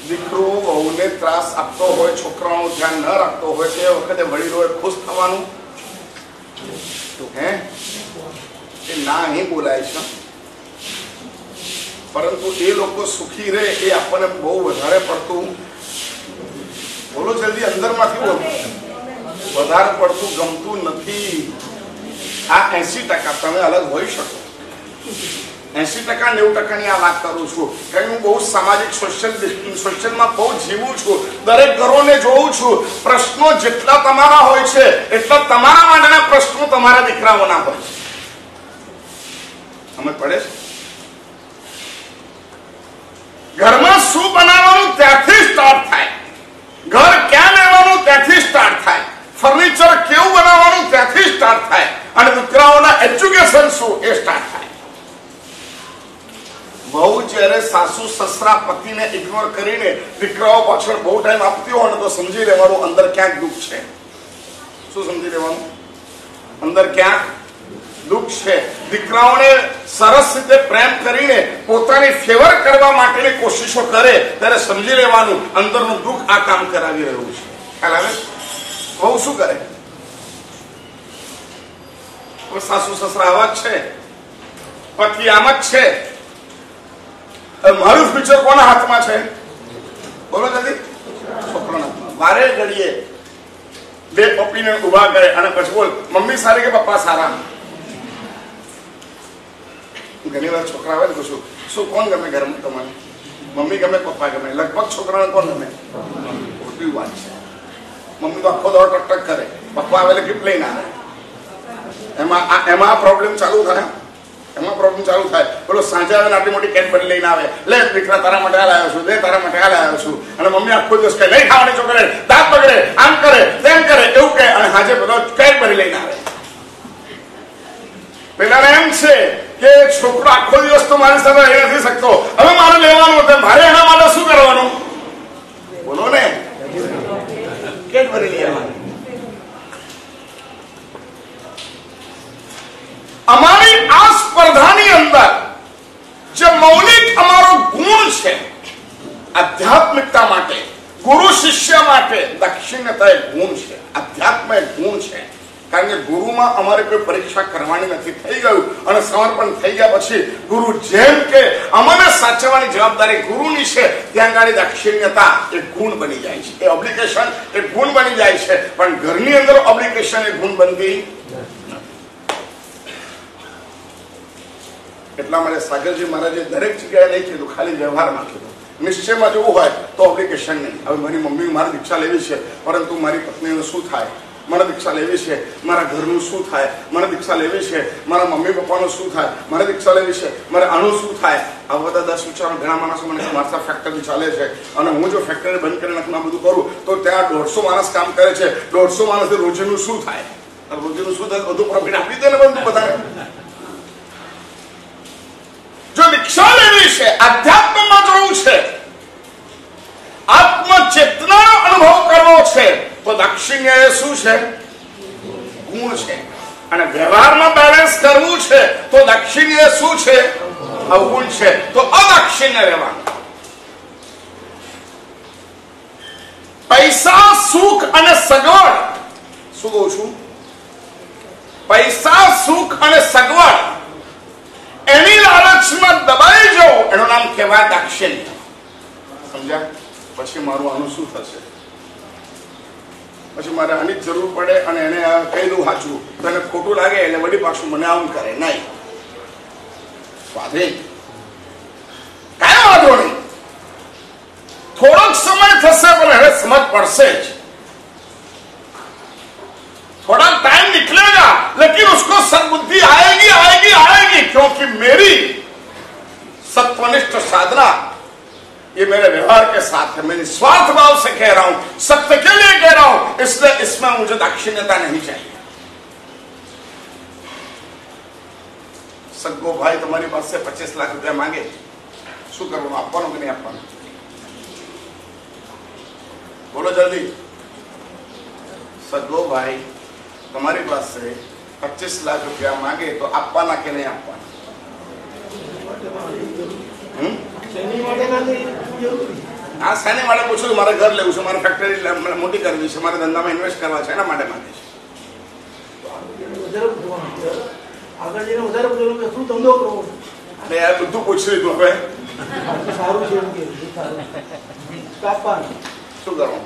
[SPEAKER 2] દીકરો બહુને ત્રાસ આપતો હોય, છોકરાઓનું ધ્યાન ન રાખતો હોય, તે વખતે વડીલોએ ખુશ થવાનું હે એ ના અહીં બોલાય છે, પરંતુ એ લોકો સુખી રહે એ આપણને બહુ વધારે પડતું, બોલો જલ્દી, અંદરમાંથી બોલો, વધારે પડતું ગમતું નથી. આ 80% તમે અલગ હોઈ શકો. 80%-90%ની આ વાત કરું છું, કારણ હું બહુ સામાજિક સોશિયલમાં બહુ જીવું છું, દરેક ઘરોને જોઉં છું. પ્રશ્નો જેટલા તમારા હોય છે એટલા તમારા માટેના પ્રશ્નો તમારા દીકરાઓના હોય છે. સમજ પડે છે? ઘરમાં શું બનાવવાનું ત્યાંથી સ્ટાર્ટ થાય, ઘર ક્યાં લેવાનું ત્યાંથી સ્ટાર્ટ થાય, ફર્નિચર કેવું બનાવવાનું ત્યાંથી સ્ટાર્ટ થાય, અને દીકરાઓના એજ્યુકેશન શું એ સ્ટાર્ટ થાય. બહુ જયારે સાસુ સસરા પતિને ઇગ્નોર કરીને દીકરાઓ પાછળ બહુ ટાઈમ આપતી હોય ને તો સમજી લેવાનું અંદર ક્યાંક દુઃખ છે. શું સમજી લેવાનું? અંદર ક્યાંક દુઃખ છે. દીકરાઓને સરસ રીતે પ્રેમ કરીને પોતાની ફેવર કરવા માટેની કોશિશો કરે ત્યારે સમજી લેવાનું અંદરનું દુઃખ આ કામ કરાવી રહ્યું છે. ખ્યાલ આવે? બહુ શું કરે? સાસુ સસરા આવા જ છે, પતિ આમ જ છે. મારું ફ્યુચર કોના હાથમાં છે? બોલો જલ્દી. છોકરાના હાથમાં. વારે ઘડીએ 2 ઓપિનિયન ઉભા કરે અને પછી બોલ મમ્મી સારી કે પપ્પા સારા. ઘણી વાર છોકરા આવે ને પૂછું શું કોણ ગમે ઘરમાં તમારે? મમ્મી ગમે પપ્પા ગમે? લગભગ છોકરાને કોણ ગમે? ખોટી વાત છે. મમ્મી તો આખો દોડ ટક ટક કરે, પપ્પા આવે ગિફ્ટ લઈને આવે. એમાં પ્રોબ્લેમ ચાલુ થાય. બોલો સાંજે આવે આટલી મોટી કેડબરી લઈને આવે, લે દીકરા તારા માટે આ લાવ્યો છું, લે તારા માટે આ લાવ્યો છું, અને મમ્મી આખો દિવસ કહે નહીં ખાવાની છોકરે, દાંત બગડે, આમ કરે તેમ કરે, એવું કહે, અને હાજે બધો કેડબરી લઈને આવે. પેલા એમ છે કે છોકરો આખો દિવસ તો મારી સાથે રહી નથી શકતો, હવે મારે લેવાનું હતું, મારે એના માટે શું કરવાનું? બોલો ને, કેડબરી લઈ આવવાની. અમારી આ સ્પર્ધાની અંદર જે મૌલિક અમારો ગુણ છે આધ્યાત્મિકતા માટે, ગુરુ શિષ્ય માટે દાક્ષિણ્યતા એક ગુણ છે, આધ્યાત્મ એક ગુણ છે. કારણ કે ગુરુમાં અમારે કોઈ પરીક્ષા કરવાની નથી. થઈ ગયું અને સમર્પણ થઈ ગયા પછી ગુરુ જેમ કે અમને સાચવવાની જવાબદારી ગુરુની છે, ત્યાં ગાડી દાક્ષિણ્યતા એક ગુણ બની જાય છે, એ ઓબ્લિગેશન એક ગુણ બની જાય છે. પણ ઘરની અંદર ઓબ્લિગેશન એક ગુણ બનતી. એટલા માટે સાગરજી મહારાજે દરેક જગ્યાએ નહીં કીધું, ખાલી વ્યવહારમાં કીધું. નિશ્ચયમાં જવું હોય તો ઓબ્લિગેશન નહીં. હવે મારી મમ્મી મારી દીક્ષા લેવી છે, પરંતુ મારી પત્નીનું શું થાય? મારે દીક્ષા લેવી છે, મારા ઘરનું શું થાય? મારે દીક્ષા લેવી છે, મારા મમ્મી પપ્પાનું શું થાય? મારે દીક્ષા લેવી છે, મારે આનું શું થાય? આ બધા 10 વિચારો ઘણા માણસો મને મારા ફેક્ટરી ચાલે છે, અને હું જો ફેક્ટરી બંધ કરીને બધું કરું તો ત્યાં 150 માણસ કામ કરે છે. 150 માણસથી રોજનું શું થાય? રોજીનું શું થાય, બધું પ્રોફિટ આપી દે ને બધું બધાને. જો દીક્ષા લેવી છે, આધ્યાત્મમાં જવું છે, આત્મચેતનાનો અનુભવ કરવો છે, તો દાક્ષિણ્ય એ શું છે? ગુણ છે. અને વ્યવહારમાં બેલેન્સ કરવું છે તો દાક્ષિણ્ય શું છે? અવગુણ છે. તો અદાક્ષિણ્ય રહેવાનું. પૈસા, સુખ અને સગવડ, શું કહું છું? પૈસા, સુખ અને સગવડ એની લાલચમાં દબાઈ જવું, એનું નામ કહેવાય દાક્ષિણ્ય. સમજ્યા? પછી મારું આનું શું થશે? પછી મારે આની જરૂર પડે અને એને કહી દઉં સાચું તો એને ખોટું લાગે એટલે વળી પાછું મને આમ કરે. નહીં, સ્વાધીન, કાંઈ વાંધો નહીં. થોડોક સમય થશે પણ હવે સમજ પડશે જ. थोड़ा टाइम निकलेगा लेकिन उसको सद्बुद्धि आएगी आएगी आएगी, क्योंकि मेरी सत्वनिष्ठ साधना ये मेरे व्यवहार के साथ है. मैं निस्वार्थ भाव से कह रहा हूं, सत्य के लिए कह रहा हूं, इसलिए इसमें मुझे दाक्षिण्यता नहीं चाहिए. सगो भाई तुम्हारी पास से 25 लाख रुपया मांगे, શું કરવાનું? આપવાનું કે નહીં આપવાનું? બોલો જલ્દી. સગો ભાઈ તમારી પાસે 25 લાખ રૂપિયા માંગે તો આપવાના કે નહીં આપવાના? હા, શાને માટે પૂછું? મારે ઘર લેવું છે, મારે ફેક્ટરી મોટી કરવી છે, મારે ધંધામાં ઇન્વેસ્ટ કરવા છે, એના માટે માંગે છે.
[SPEAKER 3] આગળ જઈને વધારે બધું શું ધંધો કરવો?
[SPEAKER 2] અરે યાર, બધું પૂછી લીધું. હવે
[SPEAKER 3] સારું છે એમ કે
[SPEAKER 2] શું કરવું?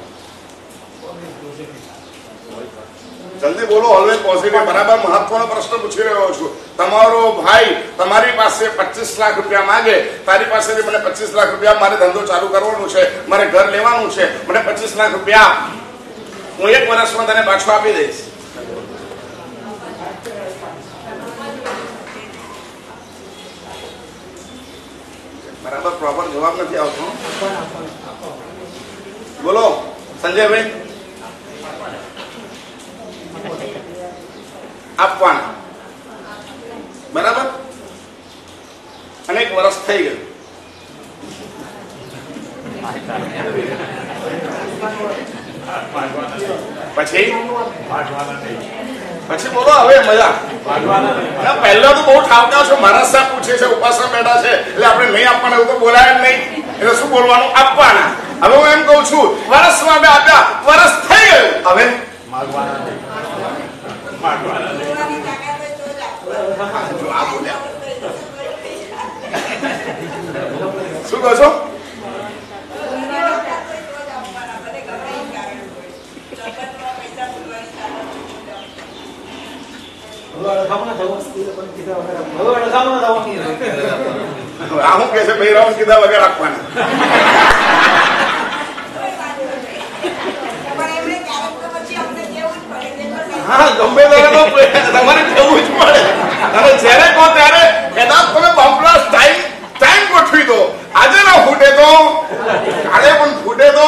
[SPEAKER 2] જલ્દી બોલો. Always positive. બરાબર મહત્વનો પ્રશ્ન પૂછી રહ્યો છું. તમારો ભાઈ તમારી પાસે 25 લાખ રૂપિયા માંગે, તારી પાસેથી મને 25 લાખ રૂપિયા, મારે ધંધો ચાલુ કરવાનું છે, મારે ઘર લેવાનું છે, મને 25 લાખ રૂપિયા હું 1 વર્ષમાં તને પાછું આપી દઈશ. બરાબર પ્રોપર જવાબ નથી આવતો. બોલો સંજયભાઈ. આપવાના. બરાબર. અને 1 વર્ષ થઈ ગયું. પછી બોલો હવે મજા. પહેલા તો બહુ ઠાવકા છો. મહારાજ સાહેબ પૂછે છે, ઉપાસના બેઠા છે, એટલે આપણે નહીં આપવાના એવું તો બોલાય જ નહીં. એટલે શું બોલવાનું? આપવાના. હવે હું એમ કઉ છું, વર્ષમાં બે આપ્યા, વર્ષ થઈ ગયું, હવે શું કહો છો? આવું કે છે ભાઈ, રાઉન્ડ કીધા વગર રાખવાના. હા, ગમે તમારે કેવું જ પડે. અને જયારે કહો ત્યારે કદાચ તમે બમ્પલાસ ટાઈમ ગોઠવી દો. આજે ના ફૂટે તો કાલે પણ ફૂટે તો.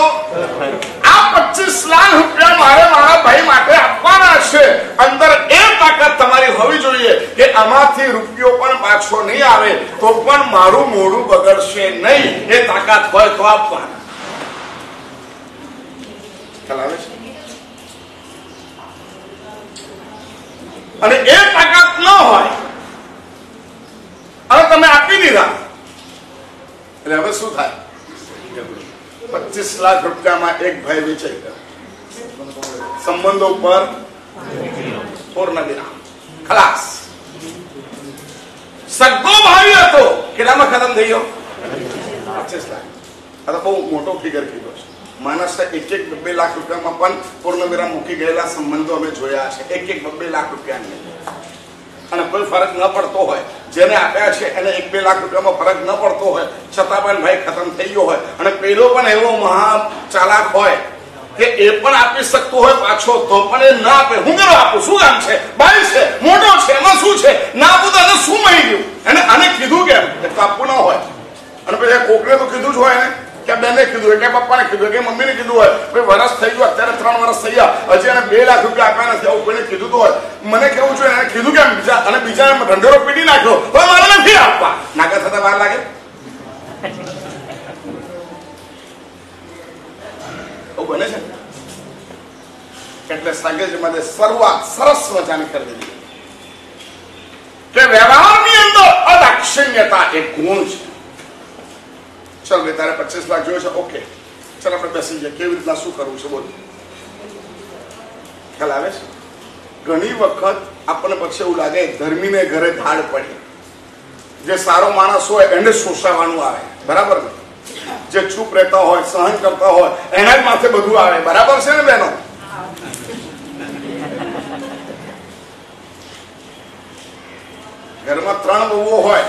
[SPEAKER 2] આ 25 લાખ રૂપિયા મારે મારા ભાઈ માટે આપવાના છે. અંદર એ તાકાત તમારી હોવી જોઈએ કે આમાંથી રૂપિયો પણ પાછો નહીં આવે તો પણ મારું મોઢું બગડશે નહીં. એ તાકાત હોય તો આપવાના. ચલાવે છે. અને એ તાકાત ન હોય અને તમે આપી દીધા એટલે હવે શું થાય? 25 લાખ રૂપિયામાં એક ભાઈ વેચાઈ ગયો. સંબંધો પર પૂર્ણ વિરામ. ખલાસ. સગો ભાઈ હતો, કેટલામાં ખતમ થઈ ગયો? 25 લાખ. આ તો બહુ મોટો ફિગર કીધો છે. માણસને 1-2 લાખ રૂપિયામાં પણ પૂર્ણ વિરામ મૂકી ગયેલા સંબંધો અમે જોયા છે. 1-2 લાખ રૂપિયા અને કોઈ ફરક ન પડતો હોય. જેને આપ્યા છે એને 1-2 લાખ રૂપિયામાં ફરક ન પડતો હોય, છતાં પણ ભાઈ ખતમ થઈ ગયો હોય. અને પેલો પણ એવો મહા ચાલાક હોય કે એ પણ આપી શકતો હોય પાછો, તો પણ એ ના આપે. હું કેમ આપું? શું કામ છે? ભાઈ છે, મોટો છે, એમાં શું છે? ના આપું તો એને શું મળી ગયું? એને આને કીધું કેમ? એ તો આપવું ન હોય. અને પછી કોકને તો કીધું જ હોય ને કે કે બેને કીધું કે પપ્પાને કીધું કે મમ્મીને કીધું હોય ભાઈ વર્ષ થઈ ગયું, અત્યારે 3 વર્ષ થઈ ગયા, હજી એને 2 લાખ રૂપિયા આપ્યા નથી, આવું કોઈને કીધું તો હોય. મને કેવું છે એને કીધું કેમ બીજા અને બીજા ઢંઢેરો પીટી નાખ્યો, હવે મારે નથી આપવા. નાકા થતા વાર લાગે? બને છે. એટલે સાગેજમાં શરૂઆત સરસ મજાની કરી દીધી કે વ્યવહારની અંદર અદાક્ષિણ્યતા એક ગુણ છે. ચલ ભાઈ તારે 25 લાખ જોયો છે, ઓકે ચાલ આપણે બેસી જઈએ, કેવી રીતના શું કરવું છે બોલ. ખ્યાલ આવે છે? ઘણી વખત આપણને પછી એવું લાગે ધર્મીને ઘરે ધાડ પડી, જે સારો માણસ હોય એને શોષાવાનું આવે, બરાબર ને? જે ચૂપ રહેતા હોય, સહન કરતા હોય, એના જ માથે બધું આવે, બરાબર છે ને બહેનો? ઘરમાં 3 વહુઓ હોય,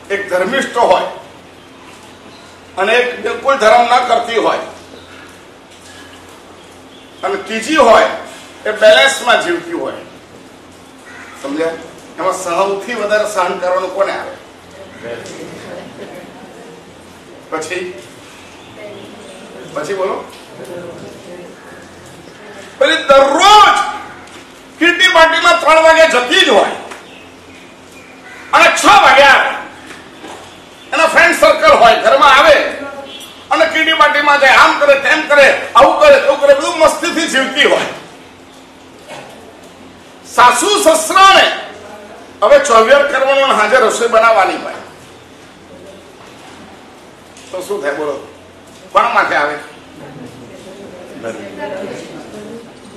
[SPEAKER 2] એક ધર્મિષ્ઠ હોય અને એક બિલકુલ ધર્મ ના કરતી હોય, અને ત્રીજી હોય એ બેલેન્સમાં જીવતી હોય. સમજ્યા? એમાં સૌથી વધારે સહન કરવાનું કોને આવે? પછી બોલો. પેલી દરરોજ કીટી પાર્ટીમાં 3 વાગે જતી જ હોય અને 6 વાગે આવે. એના ફ્રેન્ડ સર્કલ હોય, ઘરમાં આવે અને કીટી પાર્ટીમાં જાય, આમ કરે તેમ કરે, આવું કરે તેવું કરે, બધું મસ્તીથી જીવતી હોય. સાસુ સસરાને હવે ચોવિયાર કરવાનું, હાજર રસોઈ બનાવવાની હોય તો શું થાય બોલો? કોણ માથે આવે?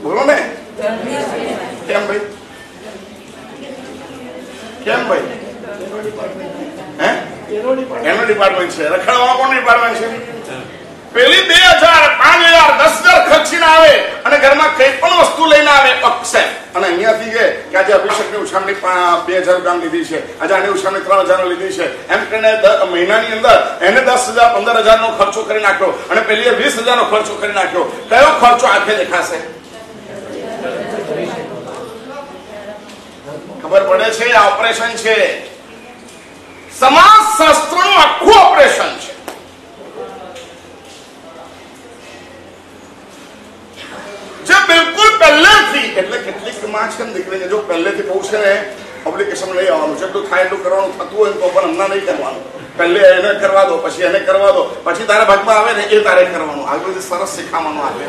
[SPEAKER 2] બોલો ને. કેમ ભાઈ? કેમ ભાઈ? એનો ડિપાર્ટમેન્ટ છે. રખડવા કોણ ડિપાર્ટમેન્ટ છે? પેલી 2000, 5000, 10,000 ખર્ચીને આવે અને ઘરમાં કઈ પણ વસ્તુ લઈને આવે પક્ષે. અને અહીંયાથી કે આજે અભિષેકની ઉછામણી 2000 રૂપિયા લીધી છે, આજે આની ઉછામણી 3000 લીધી છે, એમ કરીને મહિનાની અંદર એને 10,000, 15,000 નો ખર્ચો કરી નાખ્યો અને પેલી 20,000 નો ખર્ચો કરી નાખ્યો. કયો ખર્ચો આંખે દેખાશે? ખબર પડે છે? આ ઓપરેશન છે, સમાજ શાસ્ત્રનું આખું ઓપરેશન છે. જે બિલકુલ પહેલેથી, એટલે કેટલીક માં છે ને દીકરીને જો પહેલેથી બહુ છે ને ઓબ્લિગેશન લઈ આવવાનું, જેટલું થાય એટલું કરવાનું, થતું હોય તો પણ હમણાં નહીં કરવાનું. પહેલે એને કરવા દો, પછી એને કરવા દો, પછી તારા ભાગમાં આવે ને એ તારે કરવાનું. આગળ બધી સરસ શીખવાનું આવે.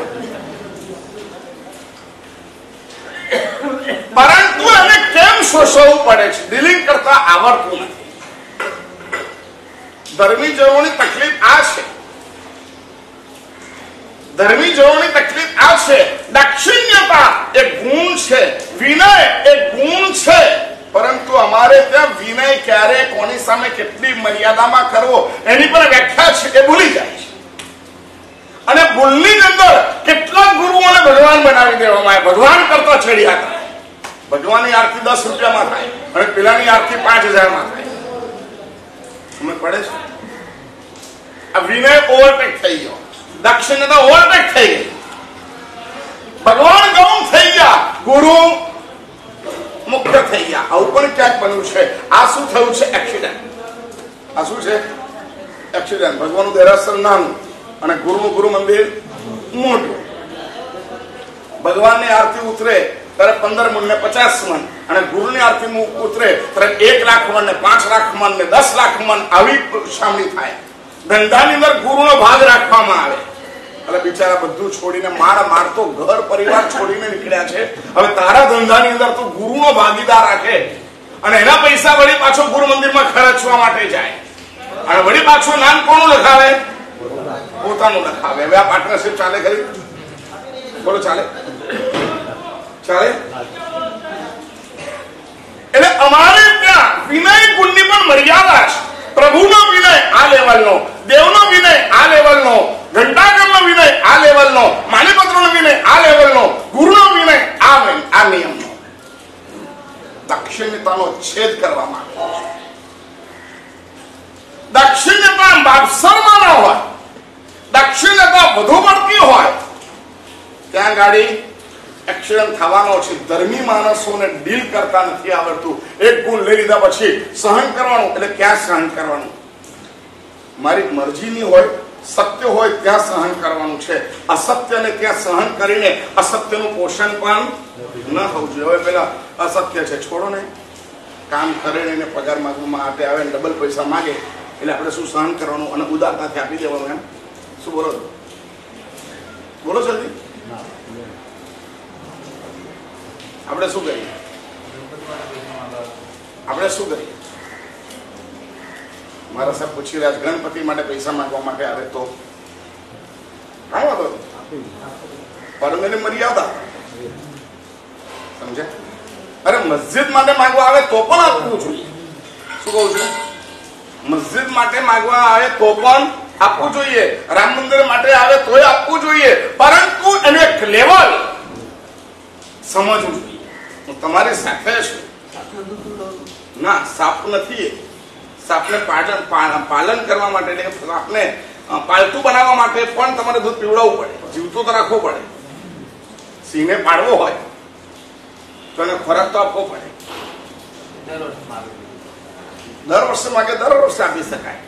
[SPEAKER 2] પરંતુ એને કેમ શોષવું પડે છે? ડીલિંગ કરતા આવડતું નથી. ધર્મી જનોની તકલીફ આ છે. ધર્મી જનોની તકલીફ આ છે. દાક્ષિણ્યતા એક ગુણ છે, વિનય એક ગુણ છે, પરંતુ અમારે ત્યાં વિનય ક્યારે, કોની સામે કેટલી મર્યાદામાં કરવો એની પણ વ્યાખ્યા છે એ ભૂલી જાય છે. અને ભૂલની અંદર કેટલાક ગુરુઓને ભગવાન બનાવી દેવામાં આવે. ભગવાન કરતા ચડિયા કરે. ભગવાનની આરતી 10 રૂપિયામાં થાય અને પેલાની આરતી 5000માં થાય. સમજ પડે છે? આ વિનય ઓવરટેક થઈ ગયો, દાક્ષિણ્યતા ઓવરટેક થઈ ગઈ. ભગવાન ગૌણ થઈ ગયા, ગુરુ મુખ્ય થઈ ગયા. આવું પણ ક્યાંક બન્યું છે. આ શું થયું છે? એક્સિડન્ટ. આ શું છે? એક્સિડન્ટ. ભગવાનનું દેરાસર નાનું અને ગુરુનું ગુરુ મંદિર મોટું. ભગવાનની આરતી ઉતરે ત્યારે 15 મણ ને 50 મણ, અને ગુરુની આરતી ઉતરે ત્યારે 1 લાખ મણ ને 5 લાખ મણ ને 10 લાખ મણ આવી સામની થાય. ધંધાની અંદર ગુરુનો ભાગ રાખવામાં આવે. એટલે બિચારા બધું છોડીને મારતો ઘર પરિવાર છોડીને નીકળ્યા છે. હવે તારા ધંધાની અંદર તું ગુરુનો ભાગીદાર રાખે અને એના પૈસા વળી પાછો ગુરુ મંદિરમાં ખર્ચવા માટે જાય અને વળી પાછું નામ કોનું લખાવે? પોતાનું લખાવે. હવે આ પાર્ટનરશિપ ચાલે ખરી? બોલો ચાલે? ચાલે? એટલે અમારે ત્યાં વિનય ગુણની પણ મર્યાદા છે. પ્રભુનો વિનય આ લેવલનો, દેવનો વિનય આ લેવલનો, ઘંટાઘરનો વિનય આ લેવલનો, માલીપત્રનો વિનય આ લેવલનો, ગુરુનો વિનય આ નિયમનો. દાક્ષિણ્યતાનો છેદ કરવામાં આવે છે. દાક્ષિણ્યતા માપસરમાં ન હોય, દાક્ષિણ્યતા વધુ પડતી હોય ત્યાં ગાડી એક્સિડન્ટ થવાનો છે. ધર્મી માણસોને ડીલ કરતા નથી આવડતું. એક ગુણ લઈ લીધા પછી સહન કરવાનું. એટલે ક્યાં સહન કરવાનું? મારી મરજીની હોય સત્ય હોય ત્યાં સહન કરવાનું છે, અસત્યને ત્યાં સહન કરીને અસત્યનું પોષણ પણ ન થવું જોઈએ. હવે પેલા અસત્ય છે છોડો ને, કામ કરે ને એને પગાર માંગવામાં આપે આવે ને ડબલ પૈસા માંગે એટલે આપણે શું સહન કરવાનું અને ઉદારતાથી આપી દેવાનું? એમ શું બોલો બોલો જલ્દી. આપણે શું કરીએ? આપણે શું કરીએ? મારા સાહેબ પૂછી રહ્યા ગણપતિ માટે પૈસા માંગવા માટે આવે તો કાંઈ વાંધો નહીં, પરમેને મર્યાદા સમજ્યા? અરે મસ્જિદ માટે માંગવા આવે તો પણ આપવું જોઈએ. શું કહું છું? મસ્જિદ માટે માંગવા આવે તો પણ આપવું જોઈએ, રામ મંદિર માટે આવે તોય આપવું જોઈએ, પરંતુ એને એક લેવલ સમજવું જોઈએ. હું તમારી સાથે છું. ના, સાપ નથી. સાપને પાલન કરવા માટે, સાપને પાલતુ બનાવવા માટે પણ તમારે દૂધ પીવડાવવું પડે, જીવતો તો રાખવો પડે. સિંહને પાડવો હોય તો એને ખોરાક તો આપવો પડે. દર વર્ષે માગે દર વર્ષે આપી શકાય,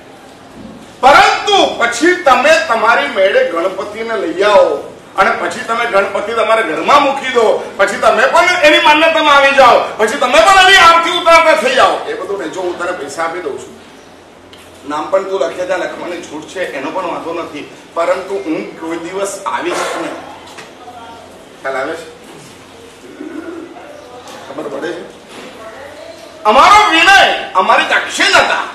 [SPEAKER 2] પરંતુ પછી તમે તમારી મેળે ગણપતિને લઈ આવો અને પછી તમે ગણપતિ તમારે ઘરમાં મૂકી દો, પછી તમે પણ એની માન્યતામાં આવી જાઓ, પછી તમે પણ એની આરતી ઉતારતા થઈ જાઓ. એ બધું નહીં. જો હું તને પૈસા આપી દઉં છું, નામ પણ તું લખે ત્યાં લખવાની છૂટ છે, એનો પણ વાંધો નથી, પરંતુ હું કોઈ દિવસ આવીશ નહીં. ખ્યાલ આવે છે? ખબર પડે છે? અમારો વિનય, અમારી દાક્ષિણ્યતા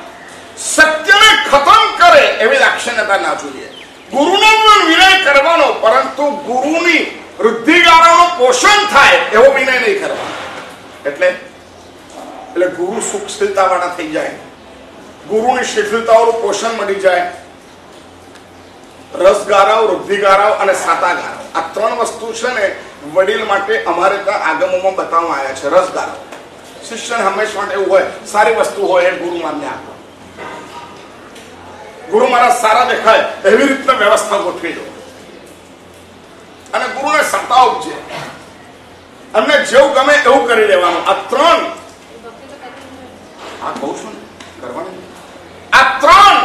[SPEAKER 2] સત્યને ખતમ કરે એવી દાક્ષિણ્યતા ના જોઈએ. ગુરુનો પણ વિનય કરવાનો, પરંતુ ગુરુની વૃદ્ધિગાળાનું પોષણ થાય એવો વિનય નહીં કરવાનો. એટલે ગુરુ સુખશીલતા વાળા થઈ જાય, ગુરુની શિથિલતાઓનું પોષણ મળી જાય. રસગારાઓ, વૃદ્ધિગારાઓ અને સાતાગારાઓ, આ ત્રણ વસ્તુ છે ને વડીલ માટે અમારે ત્યાં આગમોમાં બતાવવામાં આવ્યા છે. રસગારાઓ, શિષ્યને હંમેશા માટે એવું હોય, સારી વસ્તુ હોય એ ગુરુ માનને આપો. ગુરુ મારા સારા દેખાય એવી રીતના વ્યવસ્થા ગોઠવી દો અને ગુરુને સત્તા ઉપજે, અમને જેવું ગમે એવું કરી દેવાનું. આ ત્રણ, આ કહું છું ને કરવાની, આ ત્રણ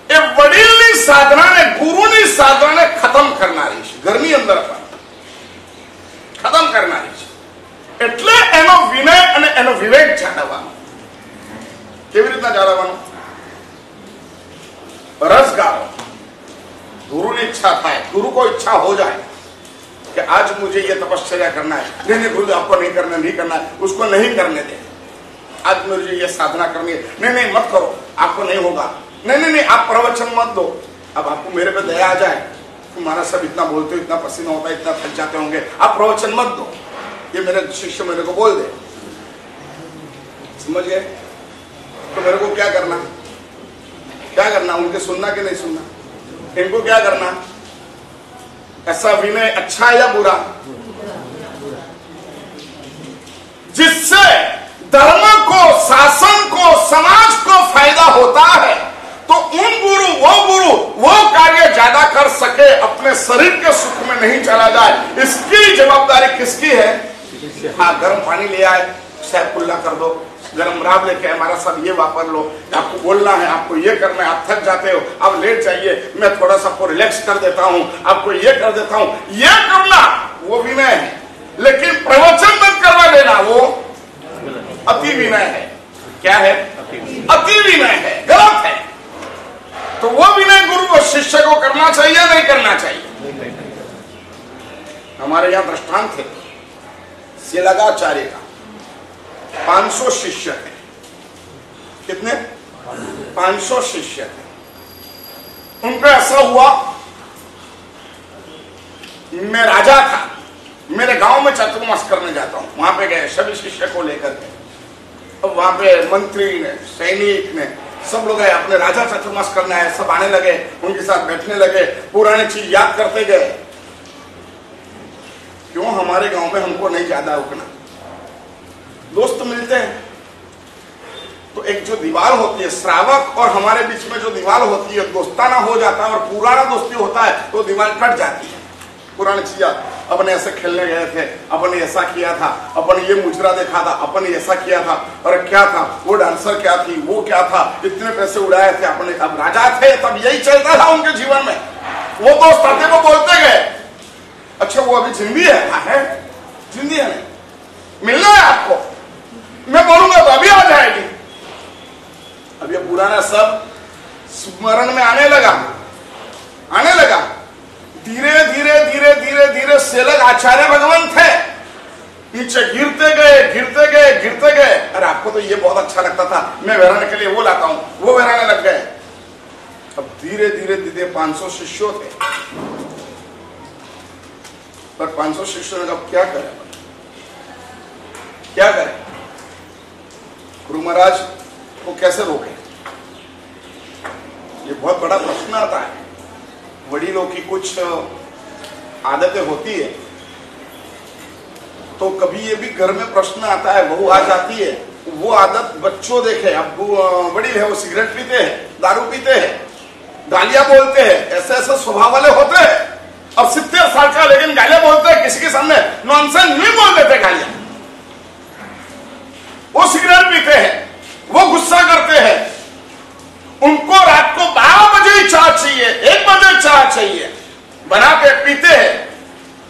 [SPEAKER 2] એ વડીલની સાધનાને, ગુરુની સાધનાને ખતમ કરનારી છે. ઘરની અંદર પણ ખતમ કરનારી છે. એટલે એનો વિનય અને એનો વિવેક જાળવવાનો. કેવી રીતના જાળવવાનો? रसगारो, गुरु ने इच्छा था, गुरु को इच्छा हो जाए कि आज मुझे ये तपश्चर्या करना है, नहीं नहीं गुरु आपको नहीं करना, नहीं करना है, उसको नहीं करने दे. आज मुझे ये साधना करनी है, नहीं नहीं मत करो, आपको नहीं होगा, नहीं नहीं नहीं आप प्रवचन मत दो. अब आपको मेरे पे दया आ जाए, तुम्हारा सब इतना बोलते हो, इतना पसीना होता है, इतना थक जाते होंगे, आप प्रवचन मत दो. ये मेरे शिष्य मेरे को बोल दे, समझ गए? तो मेरे को क्या करना, क्या करना? उनके सुनना कि नहीं सुनना? इनको क्या करना? ऐसा विनय अच्छा है या बुरा? जिससे धर्म को, शासन को, समाज को फायदा होता है, तो उन गुरु, वो कार्य ज्यादा कर सके, अपने शरीर के सुख में नहीं चला जाए, इसकी जवाबदारी किसकी है? हाँ, गर्म पानी ले आए, साहब कुल्ला कर दो, गरम राब लेके हमारा सब ये वापर लो, आपको बोलना है, आपको ये करना है, आप थक जाते हो, आप लेट जाइए, मैं थोड़ा सा आपको रिलैक्स कर देता हूं, आपको ये कर देता हूं. ये करना वो विनय है, लेकिन प्रवचन मत करवा देना वो अति विनय है. क्या है? अति विनय है, गलत है. तो वो विनय गुरु और शिष्य को करना चाहिए, नहीं करना चाहिए? हमारे यहाँ दृष्टांत थे शिलागाचार्य का. 500 शिष्य थे. कितने? 500 शिष्य थे. उनका ऐसा हुआ, मैं राजा था, मेरे गांव में चातुर्मास करने जाता हूं, वहां पे गए सभी शिष्य को लेकर के. अब वहां पे मंत्री ने, सैनिक ने, सब लोग गए, अपने राजा चातुर्मास करना है, सब आने लगे, उनके साथ बैठने लगे, पुरानी चीज याद करते गए. क्यों? हमारे गांव में हमको नहीं ज्यादा रुकना, दोस्त मिलते हैं तो एक जो दीवार होती है, श्रावक और हमारे बीच में जो दीवार होती है, दोस्ताना हो जाता है, और पुराना दोस्ती होता है तो दीवार कट जाती है. पुरानी चीज अपन ऐसे खेलने गए थे, अपन ऐसा किया था, अपन ये मुजरा देखा था, अपन ऐसा किया था, और क्या था वो डांसर, क्या थी वो, क्या था, इतने पैसे उड़ाए थे अपने, अब राजा थे तब यही चलता था उनके जीवन में। वो तो ताते को बोलते गए। अच्छा वो अभी जिंदी है जिंदी है नहीं, मिलना है आपको, मैं बोलूंगा तो अभी आ जाएगी। अब ये पुराना सब स्मरण में आने लगा। धीरे धीरे सेलक आचार्य भगवान थे, नीचे गिरते गए। अरे आपको तो ये बहुत अच्छा लगता था, मैं वैराने के लिए वो लाता हूं, वो वैराने लग गए। अब धीरे धीरे 500 शिष्यों थे, पर 500 शिष्यों ने अब क्या करें। गुरु महाराज को कैसे रोके, ये बहुत बड़ा प्रश्न आता है। वडीलों की कुछ आदतें होती है, तो कभी ये भी घर में प्रश्न आता है, बहू आ जाती है, वो आदत बच्चों देखे। अब वडील है वो सिगरेट पीते हैं, दारू पीते हैं, गालियां बोलते हैं, ऐसे स्वभाव वाले होते हैं। अब 70 साल का लेकिन गालियां बोलते हैं, किसी के सामने नॉनसेंस नहीं बोल देते गालियां। वो सिगरेट पीते हैं, वो गुस्सा करते हैं, उनको रात को 12 बजे चाय चाहिए, 1 बजे चाय चाहिए, बना के पीते हैं।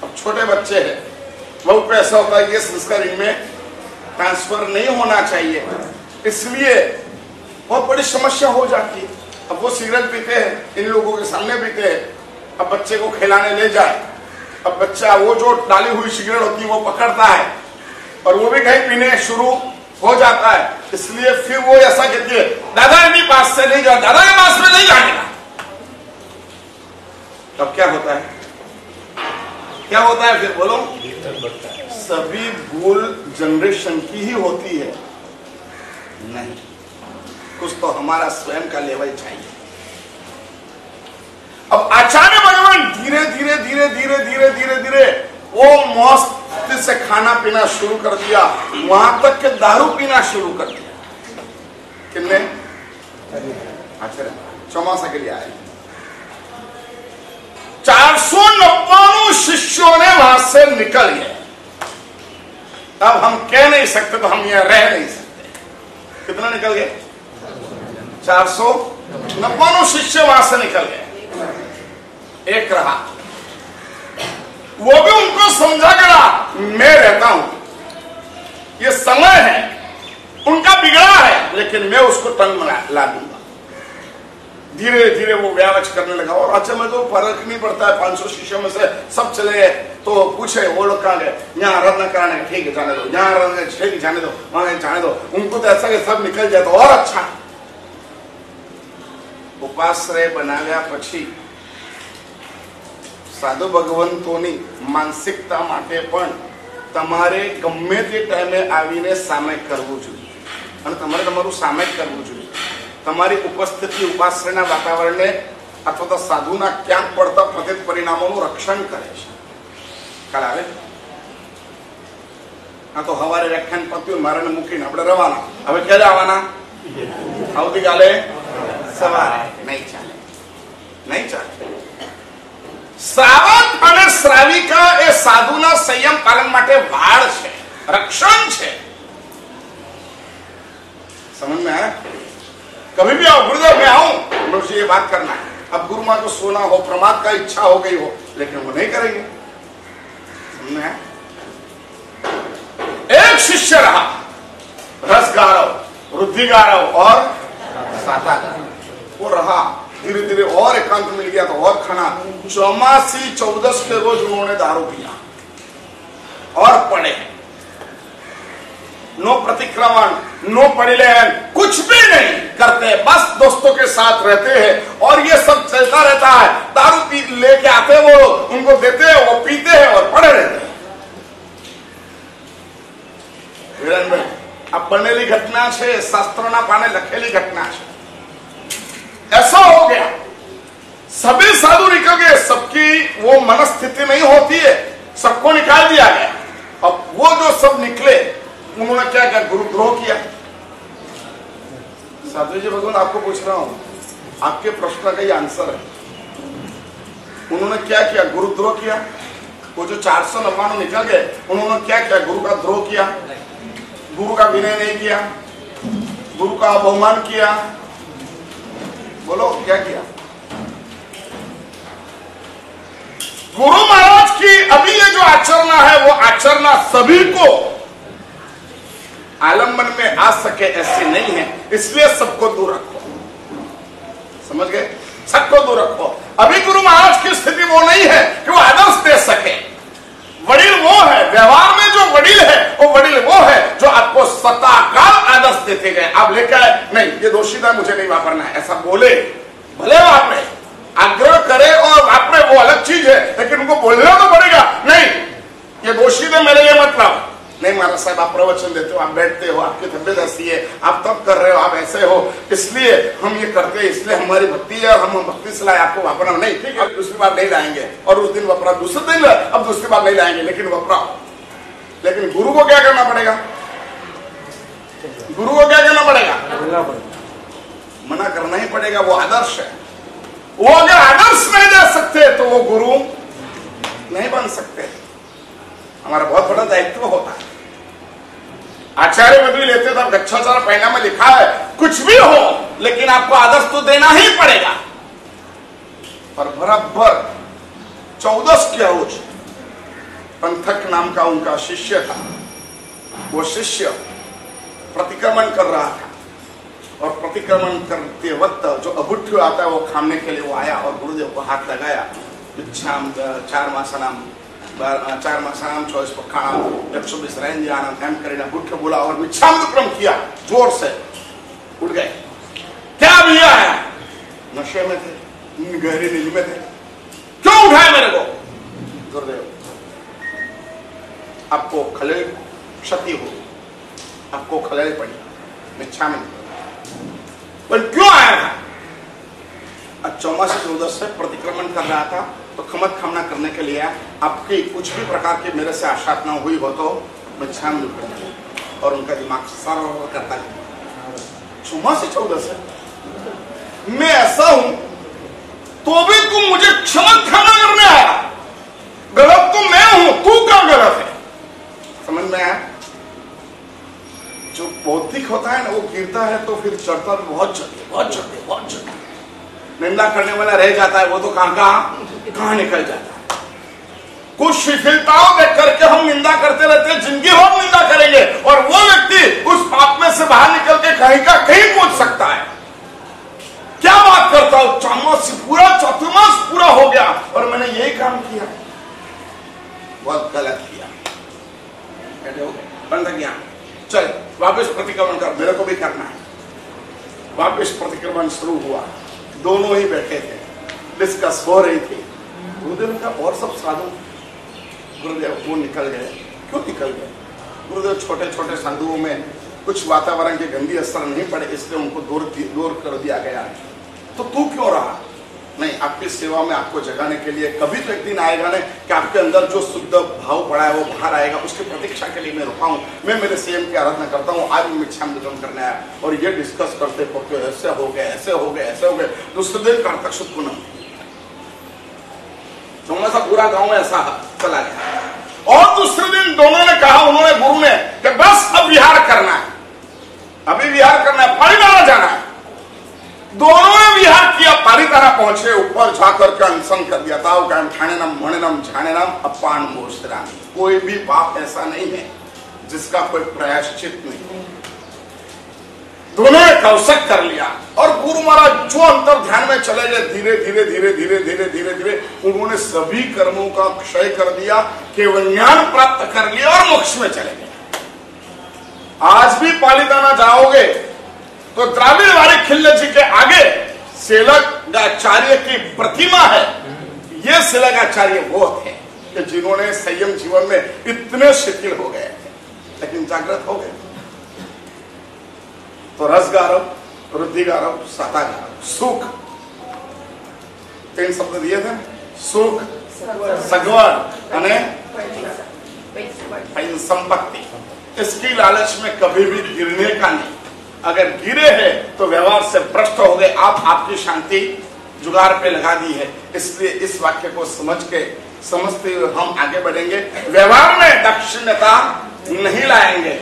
[SPEAKER 2] अब छोटे बच्चे हैं, बहुत पे ऐसा होता है ये संस्कार इनमें ट्रांसफर नहीं होना चाहिए, इसलिए बहुत बड़ी समस्या हो जाती है। अब वो सिगरेट पीते हैं, इन लोगों के सामने पीते हैं। अब बच्चे को खिलाने ले जाए, अब बच्चा वो जो डाली हुई सिगरेट होती है वो पकड़ता है, और वो भी कहीं पीने शुरू हो जाता है। इसलिए फिर वो ऐसा कहती है, दादा इनके पास से नहीं जा, दादा के पास में नहीं जाने का। तब क्या होता है फिर बोलो, सभी भूल जनरेशन की ही होती है। नहीं, कुछ तो हमारा स्वयं का लेवल चाहिए। अब आचार्य भगवान धीरे वो मौत से खाना पीना शुरू कर दिया, वहां तक के दारू पीना शुरू कर दिया। कितने आचार्य चौमासा के लिए आए, 499 शिष्यों ने वहां से निकल गए। अब हम कह नहीं सकते तो हम यहां रह नहीं सकते। कितना निकल गए? 499 शिष्य वहां से निकल गए, एक रहा। वो भी उनको समझा गया, मैं रहता हूं, ये समय है उनका बिगड़ा है, लेकिन मैं उसको तंग ला दूंगा। धीरे धीरे वो व्यावच करने लगा। और अच्छा में तो फर्क नहीं पड़ता है, 500 शिष्यों में से सब चले गए, तो पूछे वो लोग कहाँ गए? यहाँ आराधना कराने, ठीक है जाने दो, यहाँ आराधना ठीक है जाने दो, वहां जाने दो। उनको तो ऐसा कि सब निकल जाए तो और अच्छा। उपाश्रय बनाव्या પછી સાધુ ભગવંતોની માનસિકતા માટે પણ તમારે ગમે તે ટાઈમે આવીને સામે કરવું જોઈએ, અને તમારે તમારું સામે કરવું જોઈએ। તમારી ઉપસ્થિતિ ઉપાશ્રયના વાતાવરણને અથવા તો સાધુના ક્યાંક પડતા પ્રતિત પરિણામોનું રક્ષણ કરે છે। ખ્યાલ આવે? આ તો હવારે વ્યાખ્યાન પત્યું, મારાને મૂકીને આપણે રવાના। હવે ક્યારે આવવાના? આવતીકાલે સવારે। નહીં ચાલે। શ્રાવક અને શ્રાવિકા એ સાધુના સંયમ પાલન માટે વાળ છે, રક્ષણ છે। समझ में आया? कभी भी आओ, गुरुदेव मैं आऊं, मुझे ये बात करना है। अब गुरु माँ को सोना हो, प्रमाद का इच्छा हो गई हो, लेकिन वो नहीं करेंगे। समझ में आया? एक शिष्य रहा, रस गारव, रुद्धि गारव और साता गारव, वो रहा। धीरे धीरे और एकांत मिल गया तो और खाना। 84 के रोज उन्होंने दारू पिया और पढ़े, नो प्रतिक्रमण, नो परिलयन, कुछ भी नहीं करते, बस दोस्तों के साथ रहते हैं और ये सब चलता रहता है। दारू पी लेके आते, वो उनको देते हैं, वो पीते हैं और पड़े रहते हैं। वीरेन भाई, अब बनेली घटना है, शास्त्रों पाने लखेली घटना है। ऐसा हो गया, सभी साधु निकल गए, सबकी वो मनस्थिति नहीं होती है, सबको निकाल दिया गया। अब वो जो सब निकले, उन्होंने क्या किया? गुरुद्रोह किया। साधु जी भगवान आपको पूछ रहा हूं, आपके प्रश्न का ये आंसर है। उन्होंने क्या किया? गुरुद्रोह किया। वो जो 499 निकल गए, उन्होंने क्या किया? गुरु का द्रोह किया, गुरु का विनय नहीं किया, गुरु का अपमान किया। बोलो क्या किया? गुरु महाराज की अभी ये जो आचरणा है वो आचरणा सभी को आलम्बन में आ सके ऐसी नहीं है, इसलिए सबको दूर रखो। समझ गए? सबको दूर रखो। अभी गुरु महाराज की स्थिति वो नहीं है कि वो आदर्श दे सके। वडील वो है, व्यवहार में जो वडील है वो वडील वो है जो आपको सताकाल आदर्श देते गए। आप लेकर नहीं ये दोषीता मुझे नहीं वापरना है ऐसा बोले, भले आपने आग्रह करे और आपने वो अलग चीज है, लेकिन उनको बोलना तो पड़ेगा। नहीं ये दोषी है मेरे लिए मतलब नहीं। महाराज साहब आप प्रवचन देते हो, आप बैठते हो, आपकी तबियत ऐसी है, आप तब कर रहे हो, आप ऐसे हो, इसलिए हम ये करते हैं, इसलिए हमारी भक्ति है और हम भक्ति से लाए आपको वापरना नहीं। ठीक है, दूसरी बार नहीं लाएंगे और उस दिन वपरा, दूसरे दिन अब दूसरी बार नहीं लाएंगे, लेकिन वपरा। लेकिन गुरु को क्या करना पड़ेगा? गुरु को क्या करना पड़ेगा? मना करना ही पड़ेगा। वो आदर्श है। वो अगर आदर्श नहीं दे सकते तो वो गुरु नहीं बन सकते। हमारा बहुत बड़ा दायित्व होता है। आचार्य में भी लेते तब गच्छाचार पहना में लिखा है कुछ भी हो लेकिन आपको आदर्श तो देना ही पड़ेगा। और बराबर 14 के रोज पंथक नाम का उनका शिष्य था। वो शिष्य प्रतिक्रमण कर रहा था और प्रतिक्रमण करते वक्त जो अभुट्ठ आता है वो खामने के लिए वो आया और गुरुदेव को हाथ लगाया। चार मासानाम 24 पखाणाम 120 रैंद्यानाम एम करेगा बुट्ठ बोला और विच्छामक्रम किया, जोर से उठ गए। क्या भैया है? नशे में थे, गहरी नींद में थे। क्यों उठाया मेरे को? गुरुदेव आपको खलेल क्षति हो, आपको खलेल पड़ी, मिच्छा में। पर क्यों आया था? 14 से प्रतिक्रमण कर रहा था तो खमत खामना करने के लिए आपकी कुछ भी प्रकार की मेरे से आशातना हुई हो तो मैं छान लूट और उनका दिमाग सर्व करता है। 14 से मैं ऐसा हूं तो भी तुम मुझे क्षमत खाना करने आया। गलत तो मैं हूं, तू क्या गलत है? समझ में आया? जो बौद्धिक होता है ना वो गिरता है तो फिर चढ़ता तो बहुत जल्दी निंदा करने वाला रह जाता है, वो तो कहां निकल जाता है। कुछ शिथिलताओं देख करके हम निंदा करते रहते हैं, जिंदगी भर निंदा करेंगे और वो व्यक्ति उस पाप में से बाहर निकल के कहीं का कहीं पहुंच सकता है। क्या बात करता हूं? चतुर्मास पूरा हो गया और मैंने यही काम किया, बहुत गलत किया। बंद गया, चल वापस प्रतिक्रमण कर, मेरे को भी करना है। वापस प्रतिक्रमण शुरू हुआ। दोनों ही बैठे थे, डिस्कस हो रही थी। गुरुदेव का और सब साधु गुरुदेव वो निकल गए। क्यों निकल गए? गुरुदेव छोटे छोटे साधुओं में कुछ वातावरण के गंदी असर नहीं पड़े, इसलिए उनको दूर कर दिया गया। तो तू क्यों रहा? नहीं, आपकी सेवा में आपको जगाने के लिए कभी तो एक दिन आएगा ना कि आपके अंदर जो शुद्ध भाव पड़ा है वो बाहर आएगा। उसकी प्रतीक्षा के लिए मैं रुका हूं। मैं मेरे सीएम की आराधना करता हूं। आज मैं इच्छा करने आया और ये डिस्कस करते पक्के ऐसे हो गए, ऐसे हो गए, ऐसे हो गए। दूसरे दिन कार्तक शुद्ध पूनम, थोड़ा सा पूरा गांव में ऐसा चला गया। और दूसरे दिन दोनों ने कहा, उन्होंने गुरु ने कि बस अब विहार करना है, अभी विहार करना है, पालीताना जाना है। दोनों ने विहार किया। पालीताना पहुंचे, ऊपर जाकर के अनशन कर दिया था। ठाणेनम मणेनम झाणेनम अपान मोशराम। कोई भी पाप ऐसा नहीं है जिसका कोई प्रायश्चित नहीं। दोनों ने कौशक कर लिया और गुरु महाराज जो अंतर ध्यान में चले गए, धीरे धीरे धीरे धीरे धीरे धीरे धीरे उन्होंने सभी कर्मों का क्षय कर दिया, केवल ज्ञान प्राप्त कर लिया और मोक्ष में चले गए। आज भी पालीताना जाओगे तो द्राविड़वाड़ी खिल्ले जी के आगे सेलक आचार्य की प्रतिमा है। ये सेलक आचार्य वो थे कि जिन्होंने संयम जीवन में इतने शिथिल हो गए लेकिन जागृत हो गए। तो रसगारव, रुद्धिगारव, सातागारव, सुख, 3 शब्द दिए थे। सुख, सगवड़ અને संपत्ति। इसकी लालच में कभी भी गिरने का नहीं। अगर गिरे हैं तो व्यवहार से भ्रष्ट हो गए। आप आपकी शांति जुगाड़ पे लगा दी है। इसलिए इस वाक्य को समझ के समझते हुए हम आगे बढ़ेंगे। व्यवहार में दाक्षिण्यता नहीं लाएंगे।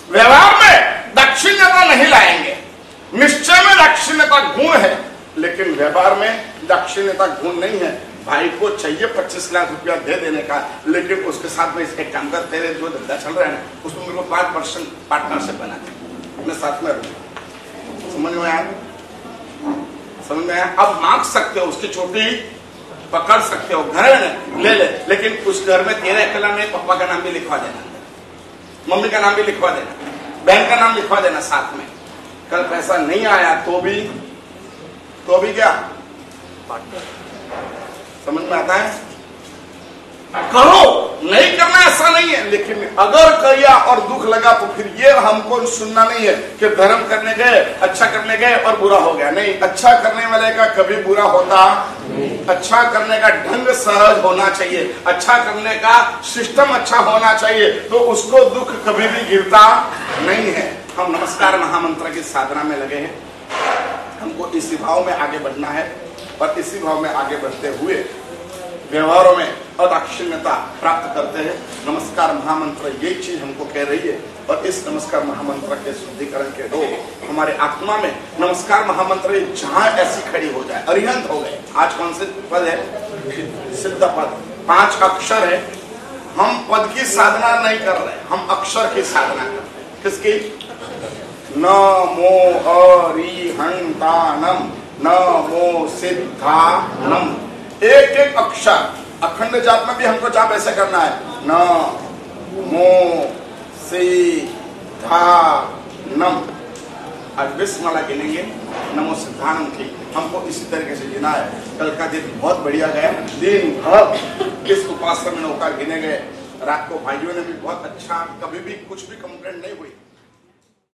[SPEAKER 2] व्यवहार में दाक्षिण्यता नहीं लाएंगे। निश्चय में दाक्षिण्यता गुण है, लेकिन व्यवहार में दाक्षिण्यता गुण नहीं है। भाई को चाहिए 25 लाख रुपया दे देने का, लेकिन उसके साथ में इसके काम कर, तेरे जो धंधा चल रहा है ना, उसमें मेरे को 5% पार्टनरशिप बना दे, मैं साथ में रहूंगा। समझ में आया? समझ में आया? अब मांग सकते हो, उसकी छोटी पकड़ सकते हो, घर ले ले, लेकिन उस घर में तेरे अकेला में पापा का नाम भी लिखवा देना, मम्मी का नाम भी लिखवा देना, बहन का नाम लिखवा देना साथ में। कल पैसा नहीं आया तो भी क्या समझ में आता है? करो, नहीं करना ऐसा नहीं है, लेकिन अगर किया और दुख लगा तो फिर ये हमको सुनना नहीं है कि धर्म करने गए, अच्छा करने गए और बुरा हो गया। नहीं, अच्छा करने वाले का कभी बुरा होता नहीं। अच्छा करने का ढंग सहज होना चाहिए, अच्छा करने का सिस्टम अच्छा होना चाहिए, तो उसको दुख कभी भी गिरता नहीं है। हम नमस्कार महामंत्र की साधना में लगे हैं। हमको इसी भाव में आगे बढ़ना है और इसी भाव में आगे बढ़ते हुए व्यवहारों में अदाक्षिण्यता प्राप्त करते हैं। नमस्कार महामंत्र ये चीज हमको कह रही है, और इस नमस्कार महामंत्र के शुद्धिकरण के रोग हमारे आत्मा में नमस्कार महामंत्र जहां ऐसी खड़ी हो जाए, अरिहंत हो गए। आज कौन से पद है? सिद्ध पद, 5 अक्षर है। हम पद की साधना नहीं कर रहे, हम अक्षर की साधना कर रहे हैं। किसकी? नमो अरिहंतानम, नमो सिद्धानम। एक एक अक्षर, अखंड जाप में भी हमको जाप ऐसे करना है, नमो सिद्धानम। आज 20 माला गिनेंगे नमो सिद्धानम की। हमको इसी तरीके से गिना है। कल का दिन बहुत बढ़िया गया, दिन भर इस उपासना में नौकार गिने गए। रात को भाइयों ने भी बहुत अच्छा, कभी भी कुछ भी कंप्लेंट नहीं हुई।